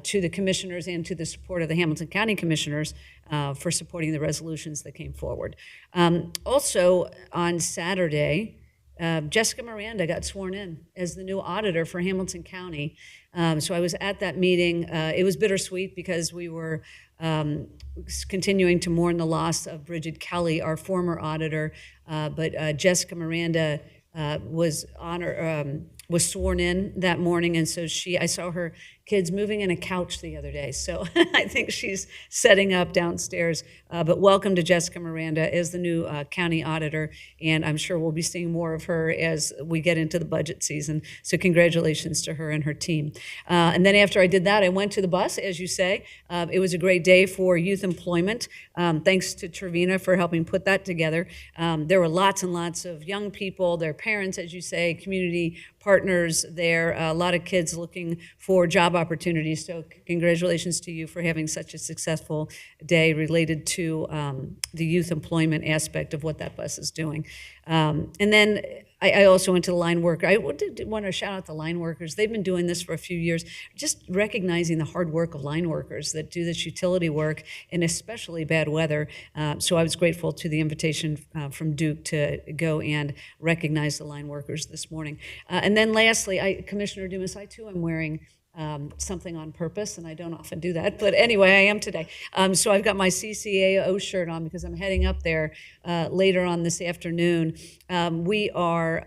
to the commissioners and to the support of the Hamilton County commissioners for supporting the resolutions that came forward. Also, on Saturday, Jessica Miranda got sworn in as the new auditor for Hamilton County. So I was at that meeting. It was bittersweet because we were continuing to mourn the loss of Bridget Kelly, our former auditor, but Jessica Miranda was sworn in that morning, and so I saw her kids moving in a couch the other day, so I think she's setting up downstairs. But welcome to Jessica Miranda as the new county auditor, and I'm sure we'll be seeing more of her as we get into the budget season. So congratulations to her and her team. And then after I did that, I went to the bus, as you say. It was a great day for youth employment. Thanks to Trevina for helping put that together. There were lots and lots of young people, their parents, as you say, community partners there, a lot of kids looking for job opportunities. So congratulations to you for having such a successful day related to the youth employment aspect of what that bus is doing. And then I also went to the line worker. I did want to shout out the line workers. They've been doing this for a few years, just recognizing the hard work of line workers that do this utility work in especially bad weather. So I was grateful to the invitation from Duke to go and recognize the line workers this morning. And then lastly, Commissioner Dumas, I too am wearing something on purpose, and I don't often do that, but anyway, I am today. So I've got my CCAO shirt on because I'm heading up there later on this afternoon. We've got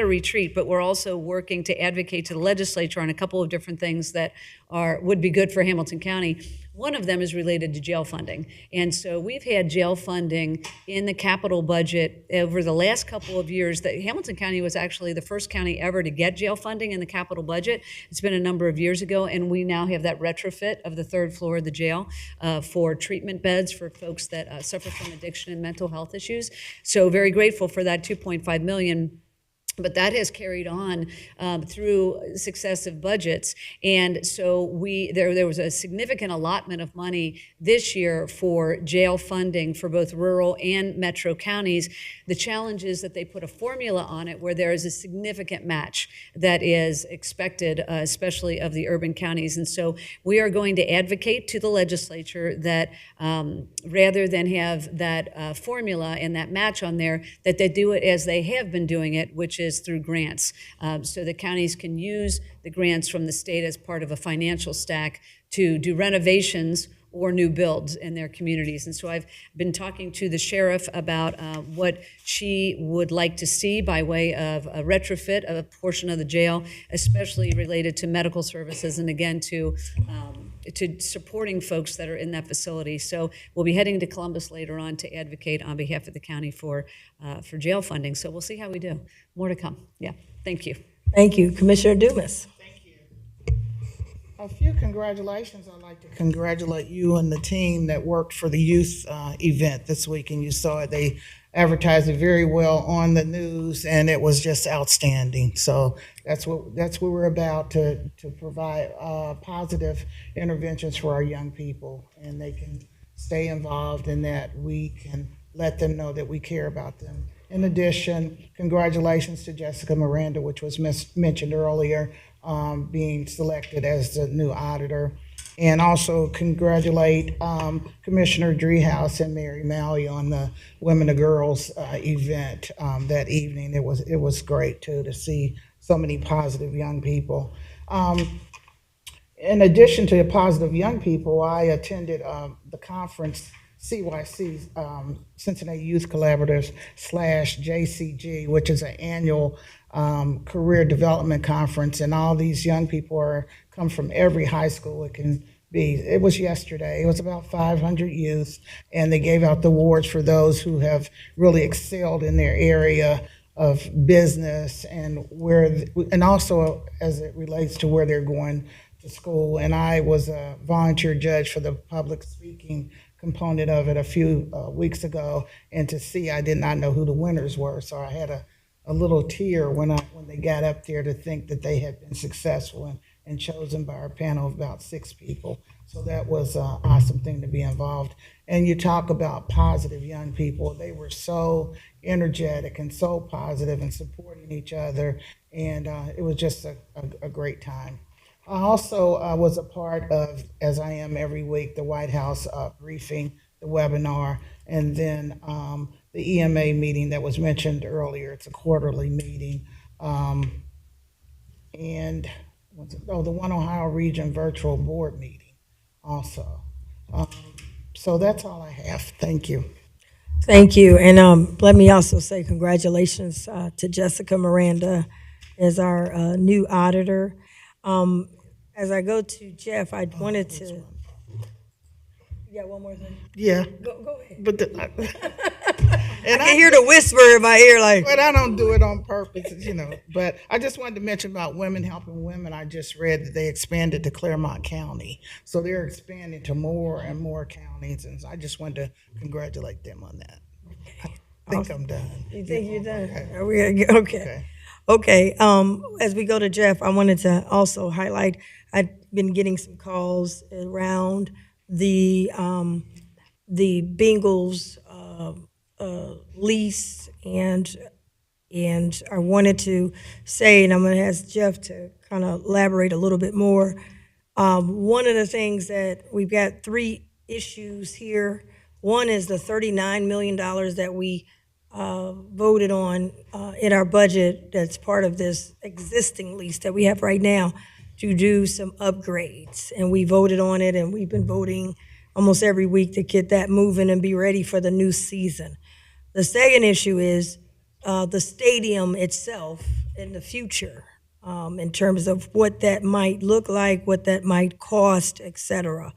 a retreat, but we're also working to advocate to the legislature on a couple of different things that would be good for Hamilton County. One of them is related to jail funding. And so we've had jail funding in the capital budget over the last couple of years. That Hamilton County was actually the first county ever to get jail funding in the capital budget. It's been a number of years ago, and we now have that retrofit of the third floor of the jail for treatment beds for folks that suffer from addiction and mental health issues. So very grateful for that $2.5 million. But that has carried on through successive budgets, and so there was a significant allotment of money this year for jail funding for both rural and metro counties. The challenge is that they put a formula on it where there is a significant match that is expected, especially of the urban counties. And so we are going to advocate to the legislature that rather than have that formula and that match on there, that they do it as they have been doing it, which is through grants. So the counties can use the grants from the state as part of a financial stack to do renovations or new builds in their communities. And so I've been talking to the sheriff about what she would like to see by way of a retrofit of a portion of the jail, especially related to medical services and again to supporting folks that are in that facility. So we'll be heading to Columbus later on to advocate on behalf of the county for jail funding. So we'll see how we do. More to come. Yeah, thank you. Thank you. Commissioner Dumas. A few congratulations. I'd like to congratulate you and the team that worked for the youth event this week, and you saw it. They advertised it very well on the news, and it was just outstanding. So that's what we're about, to provide positive interventions for our young people, and they can stay involved in that. We can let them know that we care about them. In addition, congratulations to Jessica Miranda, which was mentioned earlier, being selected as the new auditor. And also congratulate Commissioner Driehaus and Mary Malley on the Women to Girls event that evening. It was great, too, to see so many positive young people. In addition to the positive young people, I attended the conference CYC, Cincinnati Youth Collaboratives /JCG, which is an annual career development conference, and all these young people come from every high school it can be. It was yesterday. It was about 500 youth, and they gave out the awards for those who have really excelled in their area of business and also as it relates to where they're going to school. And I was a volunteer judge for the public speaking component of it a few weeks ago, and to see, I did not know who the winners were, so I had a little tear when they got up there to think that they had been successful and chosen by our panel of about 6 people. So that was an awesome thing to be involved. And you talk about positive young people. They were so energetic and so positive and supporting each other, and it was just a great time. I also was a part of, as I am every week, the White House briefing, the webinar, and then the EMA meeting that was mentioned earlier. It's a quarterly meeting. And the One Ohio Region virtual board meeting also. So that's all I have. Thank you. Thank you. And let me also say congratulations to Jessica Miranda as our new auditor. As I go to Jeff, I wanted to. You got one more thing? Yeah. Go ahead. But I can hear the whisper in my ear, like. But I don't do it on purpose, But I just wanted to mention about Women Helping Women. I just read that they expanded to Claremont County, so they're expanding to more and more counties, and I just wanted to congratulate them on that. I think I'm done. You think you're done? Are we okay? Okay. As we go to Jeff, I wanted to also highlight. I've been getting some calls around the Bengals lease, and I wanted to say, and I'm going to ask Jeff to kind of elaborate a little bit more. One of the things that we've got 3 issues here. One is the $39 million that we voted on in our budget that's part of this existing lease that we have right now to do some upgrades. And we voted on it, and we've been voting almost every week to get that moving and be ready for the new season. The second issue is the stadium itself in the future, in terms of what that might look like, what that might cost, et cetera.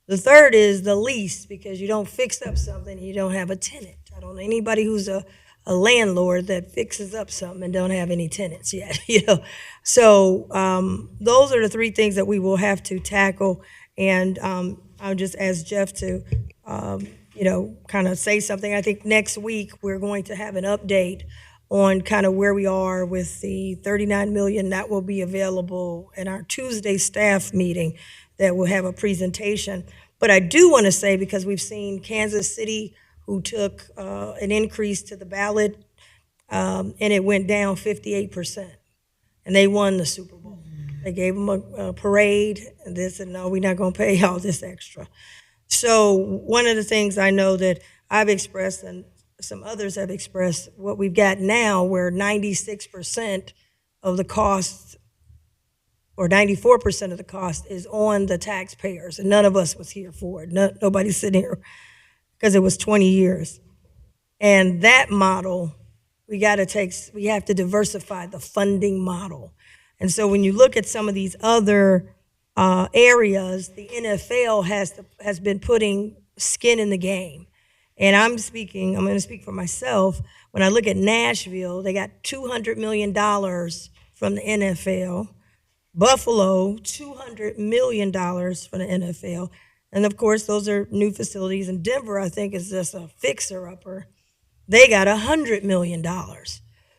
The third is the lease, because you don't fix up something, you don't have a tenant. I don't know anybody who's a landlord that fixes up something and don't have any tenants yet, So those are the three things that we will have to tackle. And I'll just ask Jeff to, kind of say something. I think next week we're going to have an update on kind of where we are with the 39 million that will be available in our Tuesday staff meeting that will have a presentation. But I do want to say, because we've seen Kansas City, who took an increase to the ballot, and it went down 58%, and they won the Super Bowl. They gave them a parade, and they said, no, we're not going to pay all this extra. So one of the things I know that I've expressed, and some others have expressed, what we've got now, where 96% of the cost, or 94% of the cost, is on the taxpayers, and none of us was here for it. Nobody's sitting here because it was 20 years. And that model, we have to diversify the funding model. And so when you look at some of these other areas, the NFL has been putting skin in the game. And I'm going to speak for myself. When I look at Nashville, they got $200 million from the NFL. Buffalo, $200 million from the NFL. And of course, those are new facilities. And Denver, I think, is just a fixer-upper. They got $100 million.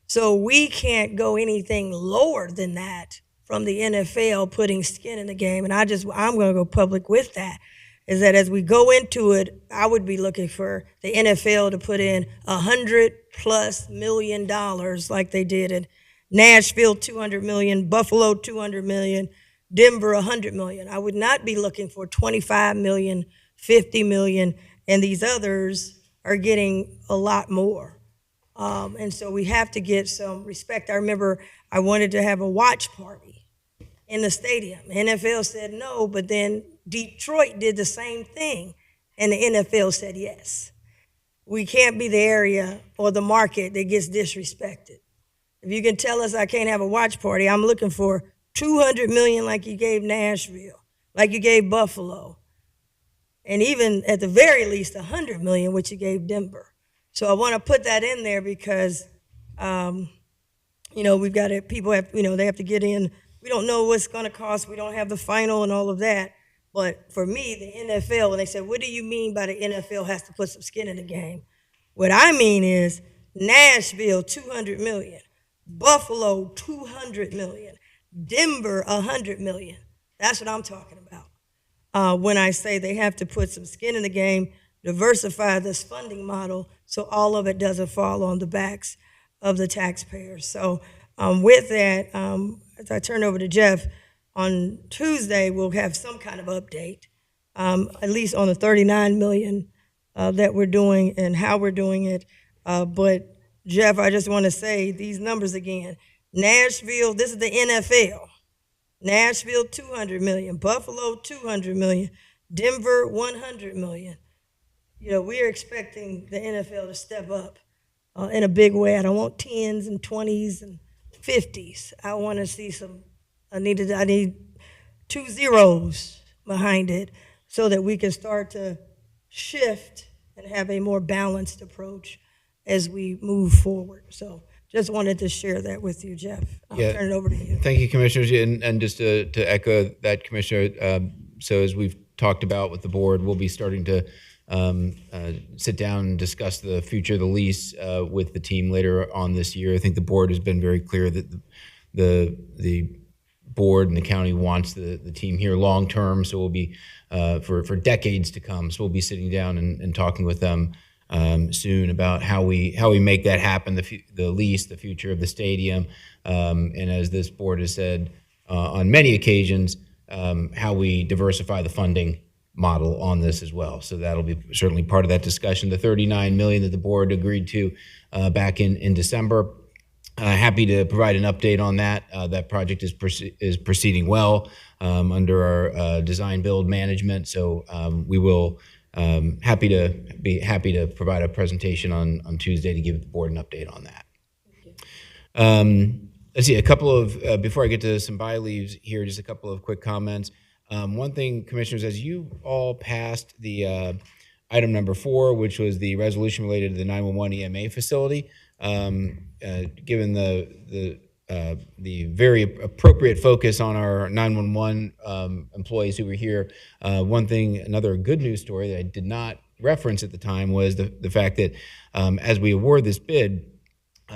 So we can't go anything lower than that from the NFL putting skin in the game. And I'm going to go public with that, is that as we go into it, I would be looking for the NFL to put in $100+ million like they did in Nashville, $200 million, Buffalo, $200 million, Denver, $100 million. I would not be looking for $25 million, $50 million, and these others are getting a lot more. And so we have to get some respect. I remember I wanted to have a watch party in the stadium. NFL said no, but then Detroit did the same thing, and the NFL said yes. We can't be the area or the market that gets disrespected. If you can tell us I can't have a watch party, I'm looking for $200 million like you gave Nashville, like you gave Buffalo, and even at the very least $100 million, which you gave Denver. So I want to put that in there because, we've got to, people have, they have to get in. We don't know what's going to cost. We don't have the final and all of that. But for me, the NFL, and they said, what do you mean by the NFL has to put some skin in the game? What I mean is Nashville, $200 million. Buffalo, $200 million. Denver, $100 million. That's what I'm talking about. When I say they have to put some skin in the game, diversify this funding model so all of it doesn't fall on the backs of the taxpayers. So with that, as I turn over to Jeff, on Tuesday we'll have some kind of update, at least on the 39 million that we're doing and how we're doing it. But Jeff, I just want to say these numbers again. Nashville, this is the NFL. Nashville, $200 million. Buffalo, $200 million. Denver, $100 million. We're expecting the NFL to step up in a big way. I don't want 10s and 20s and 50s. I want to see I need 2 zeros behind it so that we can start to shift and have a more balanced approach as we move forward. So just wanted to share that with you, Jeff. I'll turn it over to you. Thank you, Commissioners. And just to echo that, Commissioner, so as we've talked about with the board, we'll be starting to sit down and discuss the future of the lease with the team later on this year. I think the board has been very clear that the board and the county wants the team here long term, so we'll be for decades to come. So we'll be sitting down and talking with them soon about how we make that happen, the lease, the future of the stadium, and as this board has said on many occasions, how we diversify the funding model on this as well. So that'll be certainly part of that discussion. The $39 million that the board agreed to back in December. Happy to provide an update on that. That project is proceeding well under our design build management. So we will happy to provide a presentation on Tuesday to give the board an update on that. Let's see, a couple of before I get to some by leaves here, just a couple of quick comments. One thing, commissioners, as you all passed the item number 4, which was the resolution related to the 911 EMA facility, given the very appropriate focus on our 911 employees who were here. Another good news story that I did not reference at the time was the fact that as we award this bid,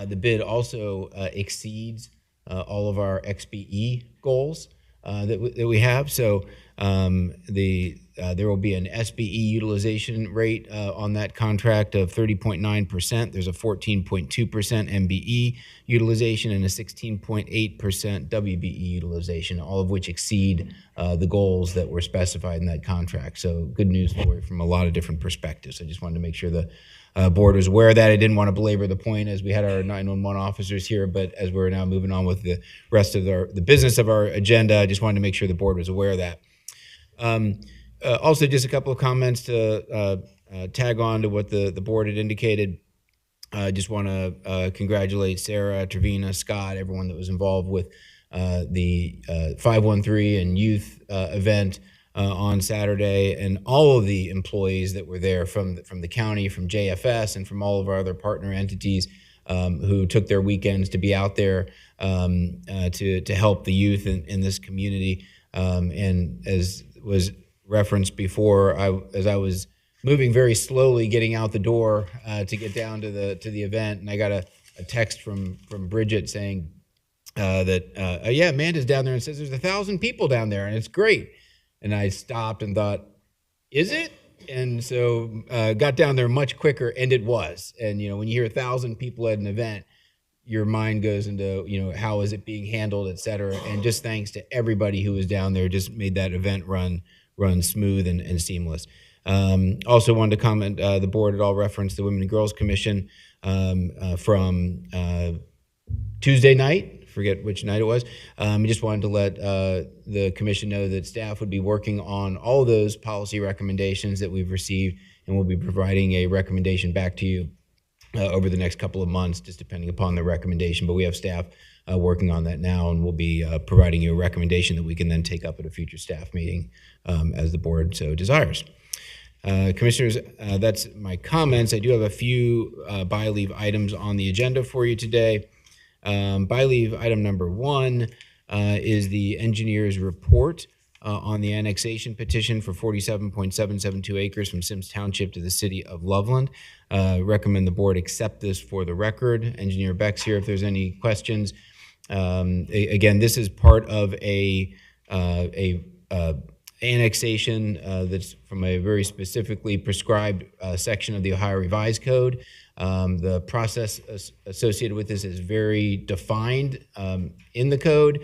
the bid also exceeds all of our XBE goals that we have. So there will be an SBE utilization rate on that contract of 30.9%. There's a 14.2% MBE utilization and a 16.8% WBE utilization, all of which exceed the goals that were specified in that contract. So good news story from a lot of different perspectives. I just wanted to make sure the board was aware of that. I didn't want to belabor the point as we had our 911 officers here, but as we're now moving on with the rest of the business of our agenda, I just wanted to make sure the board was aware of that. Also, just a couple of comments to tag on to what the board had indicated. I just want to congratulate Sarah, Trevina, Scott, everyone that was involved with the 513 and youth event on Saturday, and all of the employees that were there from the county, from JFS, and from all of our other partner entities who took their weekends to be out there to help the youth in this community. And as was referenced before, as I was moving very slowly, getting out the door to get down to the event, and I got a text from Bridget saying that yeah, Amanda's down there and says there's 1,000 people down there and it's great. And I stopped and thought, is it? And so got down there much quicker, and it was. And when you hear 1,000 people at an event, your mind goes into how is it being handled, et cetera. And just thanks to everybody who was down there, just made that event run smooth and seamless. Also wanted to comment, the board had all referenced the Women and Girls Commission from Tuesday night. Forget which night it was. I just wanted to let the commission know that staff would be working on all those policy recommendations that we've received, and we'll be providing a recommendation back to you over the next couple of months, just depending upon the recommendation. But we have staff working on that now, and we'll be providing you a recommendation that we can then take up at a future staff meeting as the board so desires. Commissioners, that's my comments. I do have a few by leave items on the agenda for you today. By leave item number 1 is the engineer's report on the annexation petition for 47.772 acres from Sims Township to the city of Loveland. Recommend the board accept this for the record. Engineer Beck's here if there's any questions. Again, this is part of a annexation that's from a very specifically prescribed section of the Ohio Revised Code. The process associated with this is very defined in the code.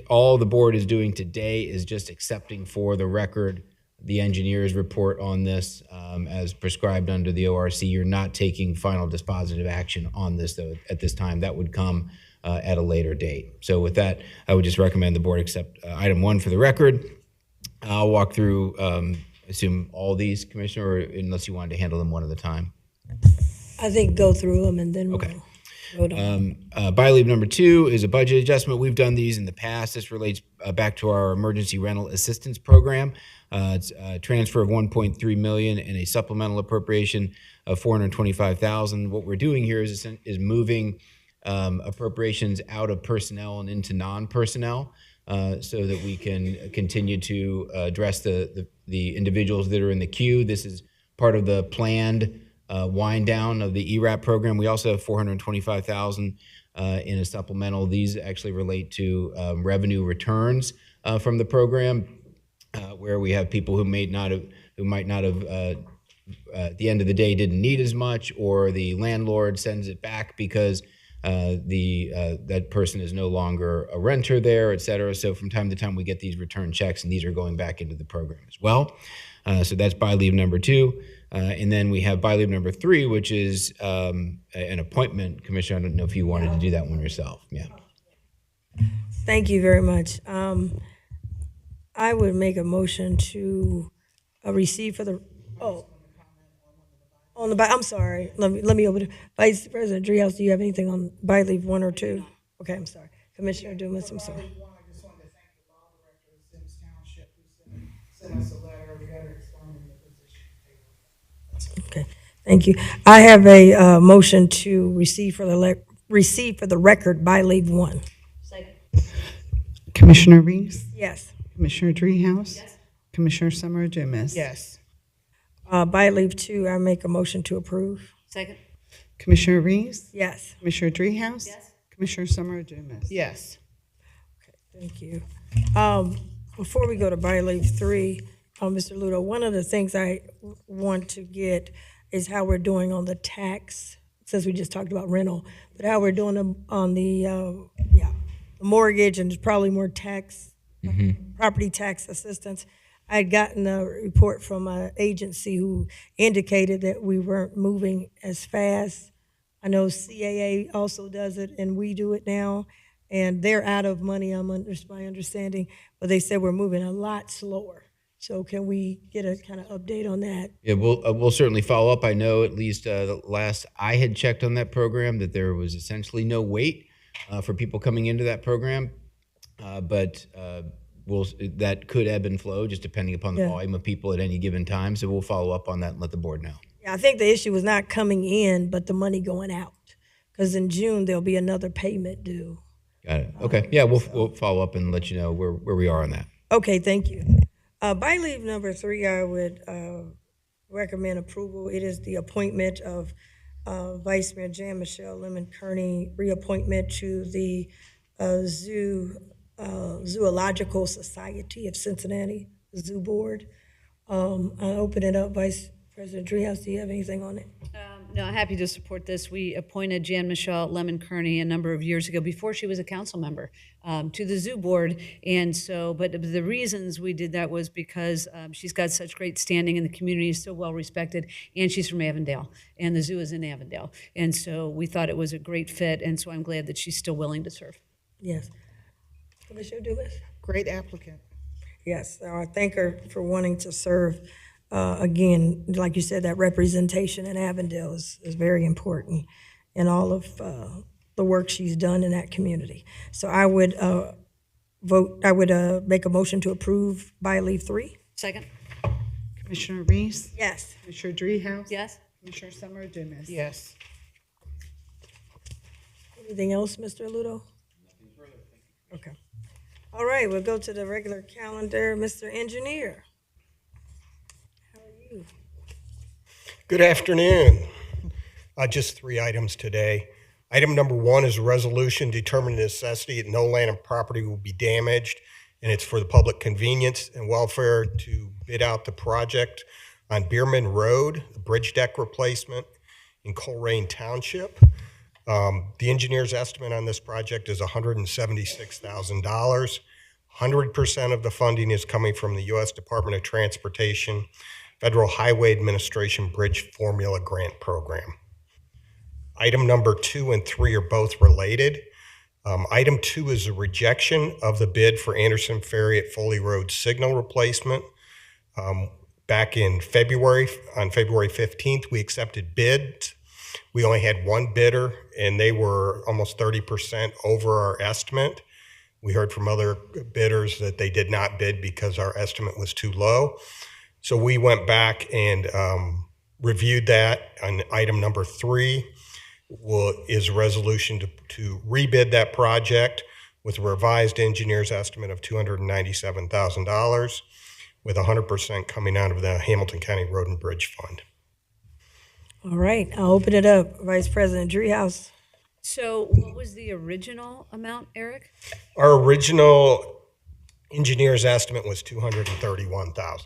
All the board is doing today is just accepting for the record the engineer's report on this as prescribed under the ORC. You're not taking final dispositive action on this, though, at this time. That would come at a later date. So with that, I would just recommend the board accept item 1 for the record. I'll walk through, assume all these, Commissioner, or unless you wanted to handle them one at a time. I think go through them and then Okay. we'll vote on them. By leave number 2 is a budget adjustment. We've done these in the past. This relates back to our emergency rental assistance program. It's a transfer of $1.3 million and a supplemental appropriation of $425,000. What we're doing here is moving appropriations out of personnel and into non-personnel so that we can continue to address the individuals that are in the queue. This is part of the planned wind down of the ERAP program. We also have $425,000 in a supplemental. These actually relate to revenue returns from the program, where we have people who might not have at the end of the day didn't need as much, or the landlord sends it back because that person is no longer a renter there, et cetera. So from time to time we get these return checks, and these are going back into the program as well. So that's by leave number 2. And then we have by leave number 3, which is an appointment. Commissioner, I don't know if you wanted to do that one yourself. Yeah. Thank you very much. I would make a motion to receive for the, I'm sorry. Let me open it. Vice President Driehaus, do you have anything on by leave 1 or 2? Okay, I'm sorry. Commissioner Dumas, I'm sorry. I just wanted to thank the law director of Sims Township sent us a letter explaining the position. Okay, thank you. I have a motion to receive for the record by leave one. Commissioner Reese, Yes. Commissioner Dreehouse, Commissioner Summer Dumas. Yes. By leave two, I make a motion to approve. Second. Commissioner Reese, Yes. Commissioner Dreehouse, Commissioner Summer Dumas. Yes. Thank you. Before we go to by leave three, Mr. Ludo, one of the things I want to get is how we're doing on the tax, since we just talked about rental, but how we're doing on the mortgage, and there's probably more tax, property tax assistance. I had gotten a report from an agency who indicated that we weren't moving as fast. I know CAA also does it, and we do it now, and they're out of money, my understanding, but they said we're moving a lot slower. So can we get a kind of update on that? Yeah, we'll certainly follow up. I know at least the last I had checked on that program that there was essentially no wait for people coming into that program, but that could ebb and flow just depending upon the volume of people at any given time. So we'll follow up on that and let the board know. Yeah, I think the issue was not coming in, but the money going out, because in June there'll be another payment due. Got it. Okay. Yeah, we'll follow up and let you know where we are on that. Okay, thank you. By leave number three, I would recommend approval. It is the appointment of Vice Mayor Jan Michelle Lemon Kearney, reappointment to the Zoological Society of Cincinnati, the Zoo Board. I'll open it up. Vice President Dreehouse, do you have anything on it? No, I'm happy to support this. We appointed Jan Michelle Lemon Kearney a number of years ago, before she was a council member, to the Zoo Board. And so, but the reasons we did that was because she's got such great standing in the community, is so well respected, and she's from Avondale, and the zoo is in Avondale. And so we thought it was a great fit, and so I'm glad that she's still willing to serve. Yes. Commissioner Dumas? Great applicant. Yes, I thank her for wanting to serve. Again, like you said, that representation in Avondale is very important in all of the work she's done in that community. So I would make a motion to approve by leave three. Second. Commissioner Reese, Yes. Commissioner Dreehouse, Yes. Commissioner Summer Dumas. Yes. Anything else, Mr. Ludo? Nothing further. Okay. All right, we'll go to the regular calendar. Mr. Engineer. Good afternoon. Just 3 items today. Item number 1 is a resolution determining the necessity that no land and property will be damaged, and it's for the public convenience and welfare to bid out the project on Bierman Road, the bridge deck replacement in Coleraine Township. The engineer's estimate on this project is $176,000. 100% of the funding is coming from the U.S. Department of Transportation Federal Highway Administration Bridge Formula Grant Program. Item number 2 and 3 are both related. Item 2 is a rejection of the bid for Anderson Ferry at Foley Road signal replacement. Back in February, on February 15th, we accepted bids. We only had one bidder, and they were almost 30% over our estimate. We heard from other bidders that they did not bid because our estimate was too low. So we went back and reviewed that. On item number 3 is a resolution to rebid that project with a revised engineer's estimate of $297,000, with 100% coming out of the Hamilton County Road and Bridge Fund. All right, I'll open it up. Vice President Dreehouse. So what was the original amount, Eric? Our original engineer's estimate was $231,000.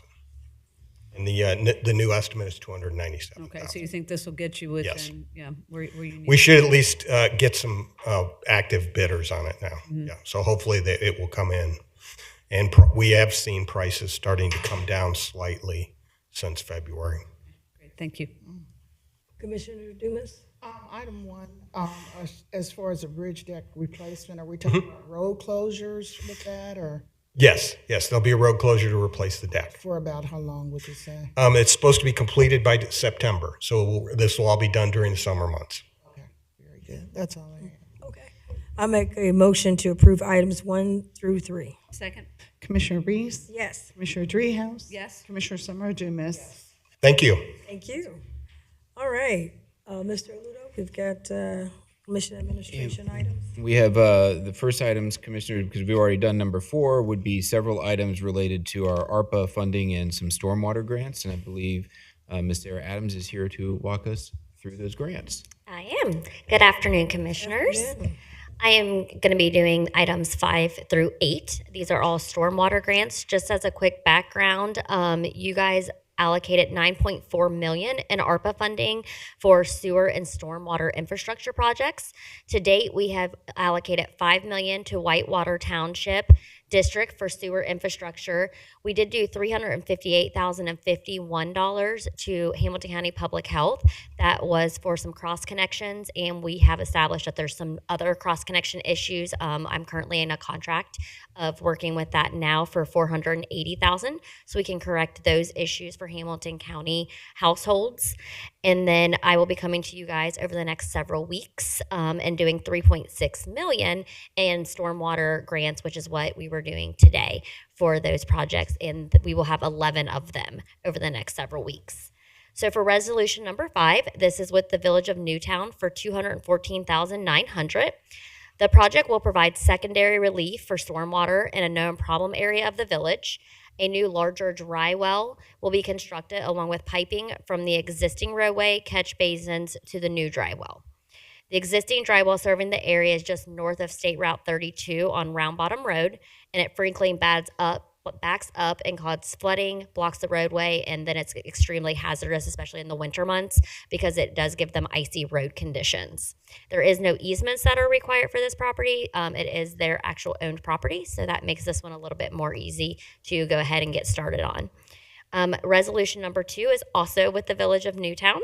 And the new estimate is $297,000. Okay, so you think this will get you within, Yes. where you need? We should at least get some active bidders on it now. Mhm. Yeah, so hopefully it will come in. And we have seen prices starting to come down slightly since February. Great, thank you. Commissioner Dumas? Item 1, as far as the bridge deck replacement, are we talking about road closures with that, or Yes, there'll be a road closure to replace the deck. for about how long would you say? It's supposed to be completed by September, so this will all be done during the summer months. Okay, very good. That's all I have. Okay. I make a motion to approve items 1 through 3. Second. Commissioner Reese. Yes. Commissioner Dreehouse. Yes. Commissioner Summer Dumas. Thank you. Thank you. All right, Mr. Ludo, we've got commission administration items. We have the first items, Commissioner, because we've already done number 4, would be several items related to our ARPA funding and some stormwater grants. And I believe Ms. Sarah Adams is here to walk us through those grants. I am. Good afternoon, commissioners. Afternoon. I am going to be doing items 5 through 8. These are all stormwater grants. Just as a quick background, you guys allocated $9.4 million in ARPA funding for sewer and stormwater infrastructure projects. To date, we have allocated $5 million to Whitewater Township District for sewer infrastructure. We did do $358,051 to Hamilton County Public Health. That was for some cross connections, and we have established that there's some other cross connection issues. I'm currently in a contract of working with that now for $480,000, so we can correct those issues for Hamilton County households. And then I will be coming to you guys over the next several weeks and doing $3.6 million in stormwater grants, which is what we were doing today for those projects. And we will have 11 of them over the next several weeks. So for resolution number 5, this is with the Village of Newtown for $214,900. The project will provide secondary relief for stormwater in a known problem area of the village. A new larger dry well will be constructed along with piping from the existing roadway catch basins to the new dry well. The existing dry well serving the area is just north of State Route 32 on Round Bottom Road, and it frequently backs up and causes flooding, blocks the roadway, and then it's extremely hazardous, especially in the winter months, because it does give them icy road conditions. There is no easements that are required for this property. It is their actual owned property, so that makes this one a little bit more easy to go ahead and get started on. Resolution number 2 is also with the Village of Newtown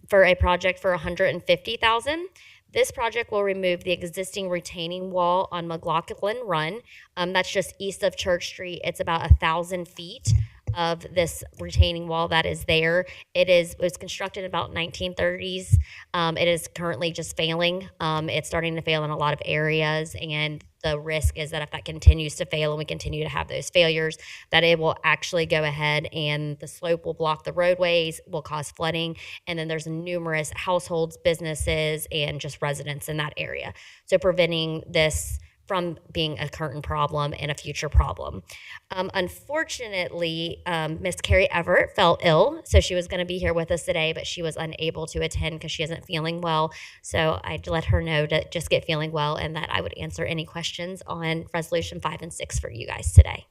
for a project for $150,000. This project will remove the existing retaining wall on McLaughlin Run. That's just east of Church Street. It's about 1,000 feet of this retaining wall that is there. It was constructed in about 1930s. It is currently just failing. It's starting to fail in a lot of areas, and the risk is that if that continues to fail and we continue to have those failures, that it will actually go ahead and the slope will block the roadways, will cause flooding, and then there's numerous households, businesses, and just residents in that area. So preventing this from being a current problem and a future problem. Unfortunately, Miss Carrie Everett fell ill, so she was going to be here with us today, but she was unable to attend because she isn't feeling well. So I let her know to just get feeling well and that I would answer any questions on Resolution 5 and 6 for you guys today.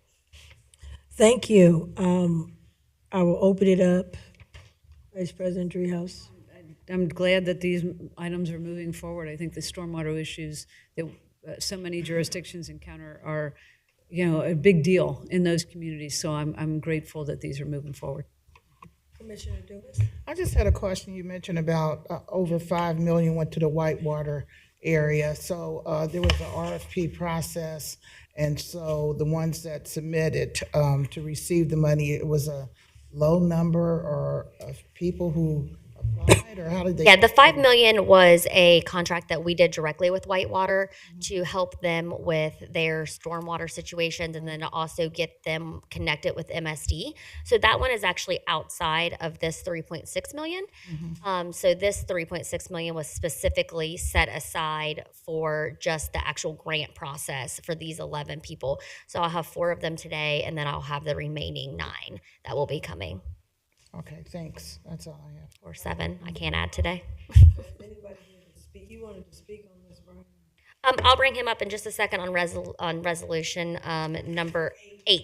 Thank you. I will open it up. Vice President Dreehouse. I'm glad that these items are moving forward. I think the stormwater issues that so many jurisdictions encounter are, a big deal in those communities. So I'm grateful that these are moving forward. Commissioner Dumas. I just had a question. You mentioned about over $5 million went to the Whitewater area. So there was an RFP process, and so the ones that submitted to receive the money, it was a low number or of people who applied, or how did they? Yeah, the $5 million was a contract that we did directly with Whitewater to help them with their stormwater situations and then to also get them connected with MSD. So that one is actually outside of this $3.6 million. So this $3.6 million was specifically set aside for just the actual grant process for these 11 people. So I'll have 4 of them today, and then I'll have the remaining 9 that will be coming. Okay, thanks. That's all I have. Or 7. I can't add today. Anybody here to speak? You wanted to speak on this, Brian? I'll bring him up in just a second on resolution number 8.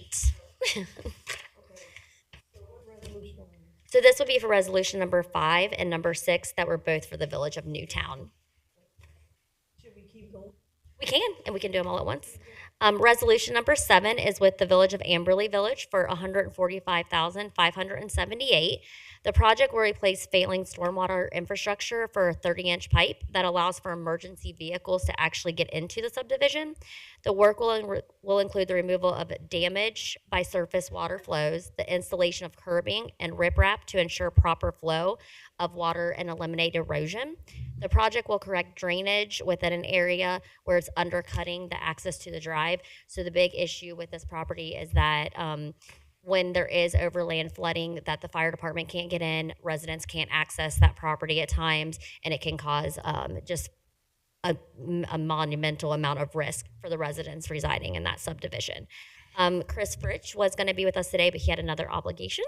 So this will be for resolution number 5 and number 6 that were both for the Village of Newtown. Should we keep going? We can, and we can do them all at once. Resolution number 7 is with the Village of Amberley Village for $145,578. The project will replace failing stormwater infrastructure for a 30-inch pipe that allows for emergency vehicles to actually get into the subdivision. The work will include the removal of damage by surface water flows, the installation of curbing and riprap to ensure proper flow of water and eliminate erosion. The project will correct drainage within an area where it's undercutting the access to the drive. So the big issue with this property is that when there is overland flooding that the fire department can't get in, residents can't access that property at times, and it can cause just a monumental amount of risk for the residents residing in that subdivision. Chris Fritsch was going to be with us today, but he had another obligation,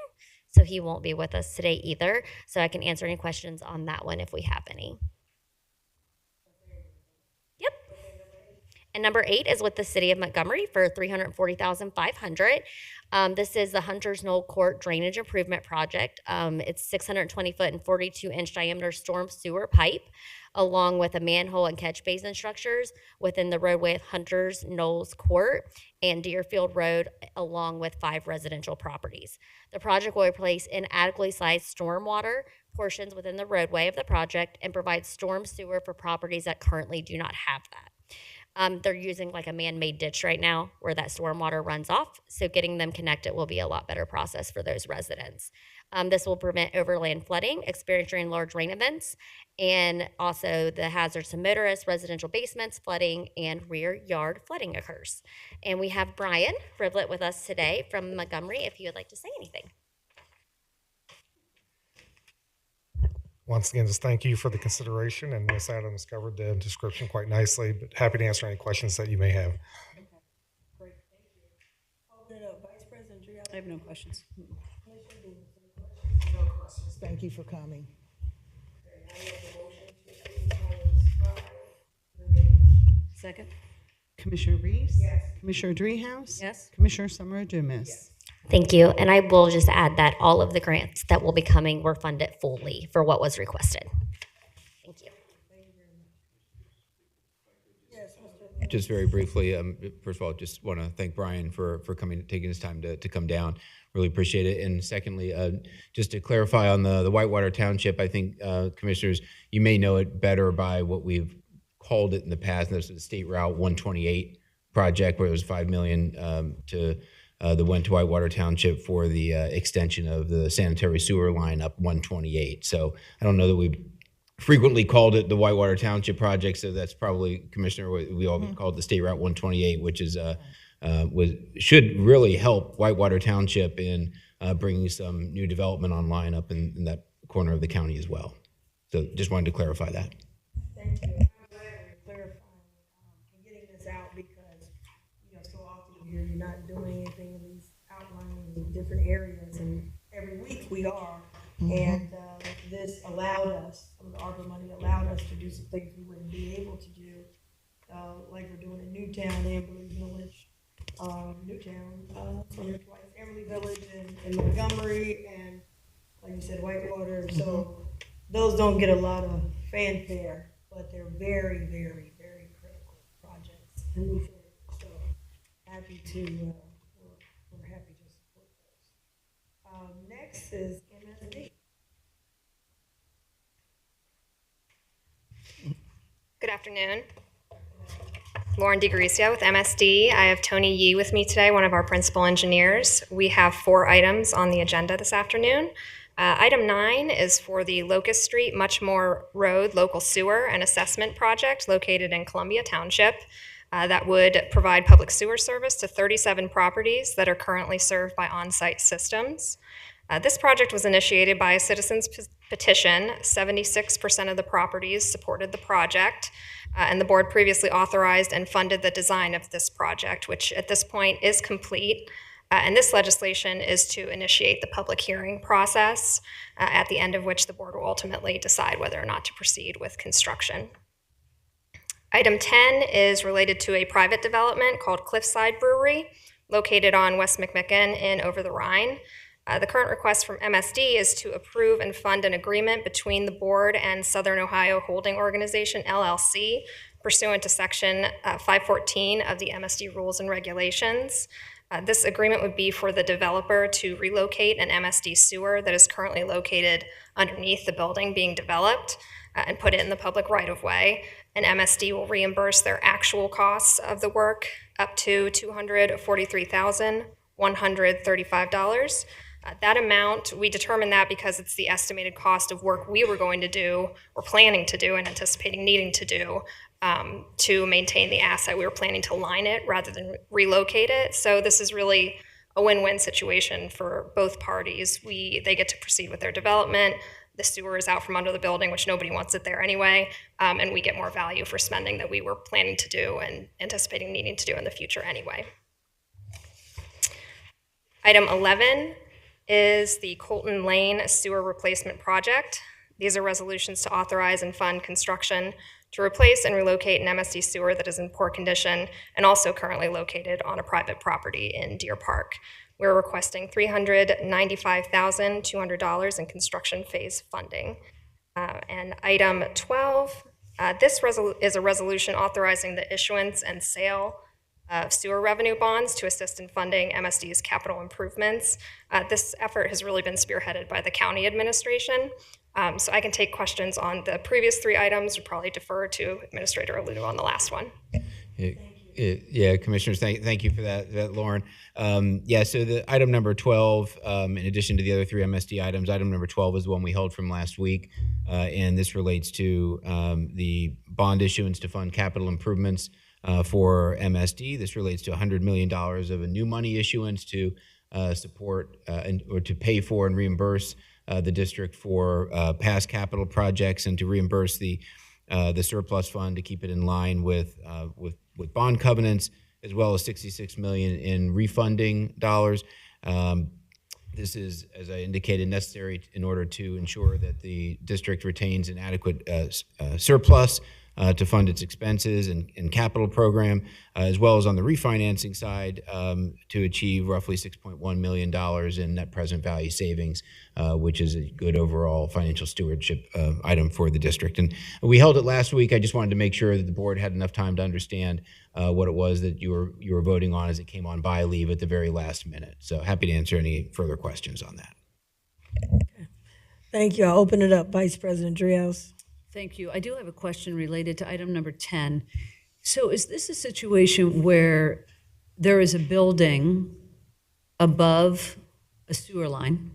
so he won't be with us today either. So I can answer any questions on that one if we have any. Yep. And number 8 is with the city of Montgomery for $340,500. This is the Hunters Knoll Court Drainage Improvement Project. It's 620 foot and 42-inch diameter storm sewer pipe, along with a manhole and catch basin structures within the roadway of Hunters Knolls Court and Deerfield Road, along with 5 residential properties. The project will replace inadequately sized stormwater portions within the roadway of the project and provide storm sewer for properties that currently do not have that. They're using like a man-made ditch right now where that stormwater runs off, so getting them connected will be a lot better process for those residents. This will prevent overland flooding, experiencing large rain events, and also the hazards to motorists, residential basements, flooding, and rear yard flooding occurs. And we have Brian Rivlett with us today from Montgomery, if you would like to say anything. Once again, just thank you for the consideration, and Ms. Adams covered the description quite nicely, but happy to answer any questions that you may have. Great, thank you. Open it up, Vice President Dreehouse. I have no questions. No questions. Thank you for coming. Second? Commissioner Reese? Yes. Commissioner Dreehouse? Yes. Commissioner Summer Dumas? Yes. Thank you. And I will just add that all of the grants that will be coming were funded fully for what was requested. Thank you. Just very briefly, first of all, just want to thank Brian for coming, taking his time to come down. Really appreciate it. And secondly, just to clarify on the Whitewater Township, I think, commissioners, you may know it better by what we've called it in the past. And this is the State Route 128 project, where it was $5 million that went to Whitewater Township for the extension of the sanitary sewer line up 128. So I don't know that we've frequently called it the Whitewater Township project, so that's probably, Commissioner, what we all called the State Route 128, which is should really help Whitewater Township in bringing some new development online up in that corner of the county as well. So just wanted to clarify that. Thank you. I'm glad you're clarifying and getting this out, because so often you're not doing anything in these outlying different areas, and every week we are. And this allowed us, some of the ARPA money allowed us to do some things we wouldn't be able to do, like we're doing in Newtown, Amberley Village, Amberley Village and Montgomery, and like you said, Whitewater. So those don't get a lot of fanfare, but they're very, very, very critical projects. And we feel so happy to, we're happy to support those. Next is MSD. Good afternoon. Lauren DeGaricia with MSD. I have Tony Yee with me today, one of our principal engineers. We have 4 items on the agenda this afternoon. Item 9 is for the Locust Street Muchmore Road Local Sewer and Assessment Project located in Columbia Township. That would provide public sewer service to 37 properties that are currently served by on-site systems. This project was initiated by a citizen's petition. 76% of the properties supported the project, and the board previously authorized and funded the design of this project, which at this point is complete. And this legislation is to initiate the public hearing process, at the end of which the board will ultimately decide whether or not to proceed with construction. Item 10 is related to a private development called Cliffside Brewery, located on West McMicken in Over the Rhine. The current request from MSD is to approve and fund an agreement between the board and Southern Ohio Holding Organization, LLC, pursuant to Section 514 of the MSD Rules and Regulations. This agreement would be for the developer to relocate an MSD sewer that is currently located underneath the building being developed and put it in the public right-of-way. And MSD will reimburse their actual costs of the work up to $243,135. That amount, we determined that because it's the estimated cost of work we were going to do, or planning to do, and anticipating needing to do to maintain the asset. We were planning to line it rather than relocate it. So this is really a win-win situation for both parties. They get to proceed with their development. The sewer is out from under the building, which nobody wants it there anyway, and we get more value for spending that we were planning to do and anticipating needing to do in the future anyway. Item 11 is the Colton Lane Sewer Replacement Project. These are resolutions to authorize and fund construction to replace and relocate an MSD sewer that is in poor condition and also currently located on a private property in Deer Park. We're requesting $395,200 in construction phase funding. And item 12, this is a resolution authorizing the issuance and sale of sewer revenue bonds to assist in funding MSD's capital improvements. This effort has really been spearheaded by the county administration. So I can take questions on the previous three items, or probably defer to Administrator Aludo on the last one. Yeah, Commissioners, thank you for that, Lauren. Yeah, so the item number 12, in addition to the other three MSD items, item number 12 is the one we held from last week, and this relates to the bond issuance to fund capital improvements for MSD. This relates to $100 million of a new money issuance to support or to pay for and reimburse the district for past capital projects, and to reimburse the surplus fund to keep it in line with bond covenants, as well as $66 million in refunding dollars. This is, as I indicated, necessary in order to ensure that the district retains an adequate surplus to fund its expenses and capital program, as well as on the refinancing side to achieve roughly $6.1 million in net present value savings, which is a good overall financial stewardship item for the district. And we held it last week. I just wanted to make sure that the board had enough time to understand what it was that you were voting on as it came on by leave at the very last minute. So happy to answer any further questions on that. Okay. Thank you. I'll open it up. Vice President Driehaus. Thank you. I do have a question related to item number 10. So is this a situation where there is a building above a sewer line?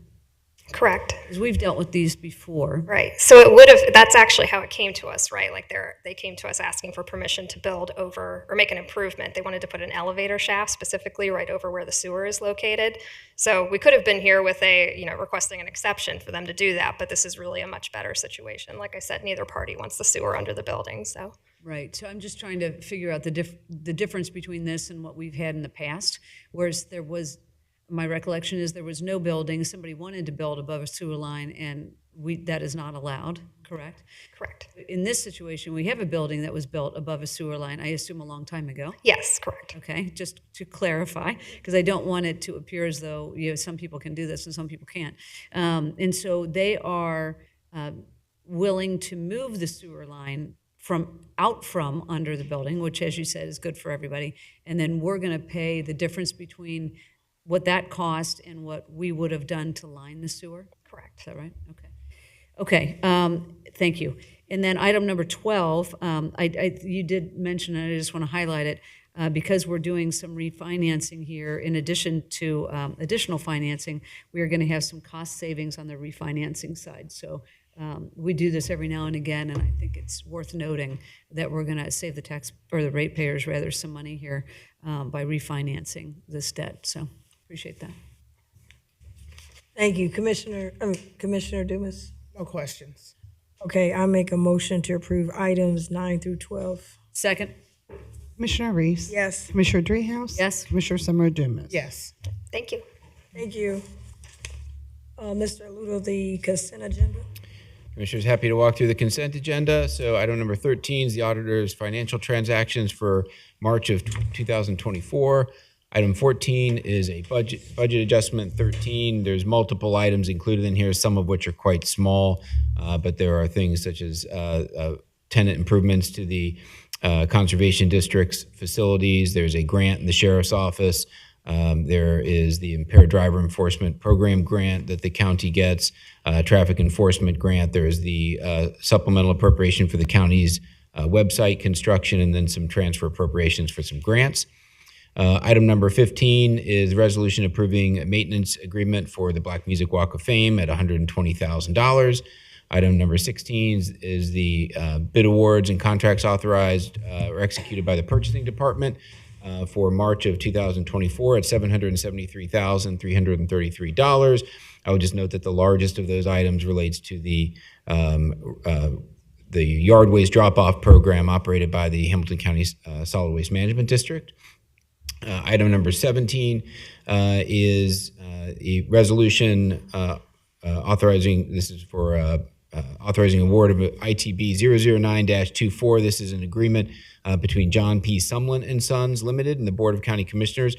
Correct. Because we've dealt with these before. Right. So it would have, that's actually how it came to us, right? Like they came to us asking for permission to build over or make an improvement. They wanted to put an elevator shaft specifically right over where the sewer is located. So we could have been here with requesting an exception for them to do that, but this is really a much better situation. Like I said, neither party wants the sewer under the building, so. Right. So I'm just trying to figure out the difference between this and what we've had in the past, whereas my recollection is there was no building. Somebody wanted to build above a sewer line, and that is not allowed, correct? Correct. In this situation, we have a building that was built above a sewer line, I assume a long time ago? Yes, correct. Okay, just to clarify, because I don't want it to appear as though some people can do this and some people can't. And so they are willing to move the sewer line out from under the building, which, as you said, is good for everybody. And then we're going to pay the difference between what that cost and what we would have done to line the sewer? Correct. Is that right? Okay. Thank you. And then item number 12, you did mention, and I just want to highlight it, because we're doing some refinancing here, in addition to additional financing, we are going to have some cost savings on the refinancing side. So we do this every now and again, and I think it's worth noting that we're going to save the the ratepayers rather some money here by refinancing this debt. So appreciate that. Thank you, Commissioner Dumas. No questions. Okay, I make a motion to approve items 9 through 12. Second. Commissioner Reese. Yes. Commissioner Driehaus. Yes. Commissioner Summer Dumas. Yes. Thank you. Thank you. Mr. Aludo, the consent agenda. Commissioners, happy to walk through the consent agenda. So item number 13 is the auditor's financial transactions for March of 2024. Item 14 is a budget adjustment. 13, there's multiple items included in here, some of which are quite small, but there are things such as tenant improvements to the Conservation District's facilities. There's a grant in the Sheriff's Office There is the Impaired Driver Enforcement Program grant that the county gets, traffic enforcement grant. There is the supplemental appropriation for the county's website construction, and then some transfer appropriations for some grants. Item number 15 is resolution approving a maintenance agreement for the Black Music Walk of Fame at $120,000. Item number 16 is the bid awards and contracts authorized or executed by the purchasing department for March of 2024 at $773,333. I would just note that the largest of those items relates to the yard waste drop-off program operated by the Hamilton County Solid Waste Management District. Item number 17 is a resolution authorizing, this is for authorizing award of ITB 009-24. This is an agreement between John P. Sumlin and Sons Limited and the Board of County Commissioners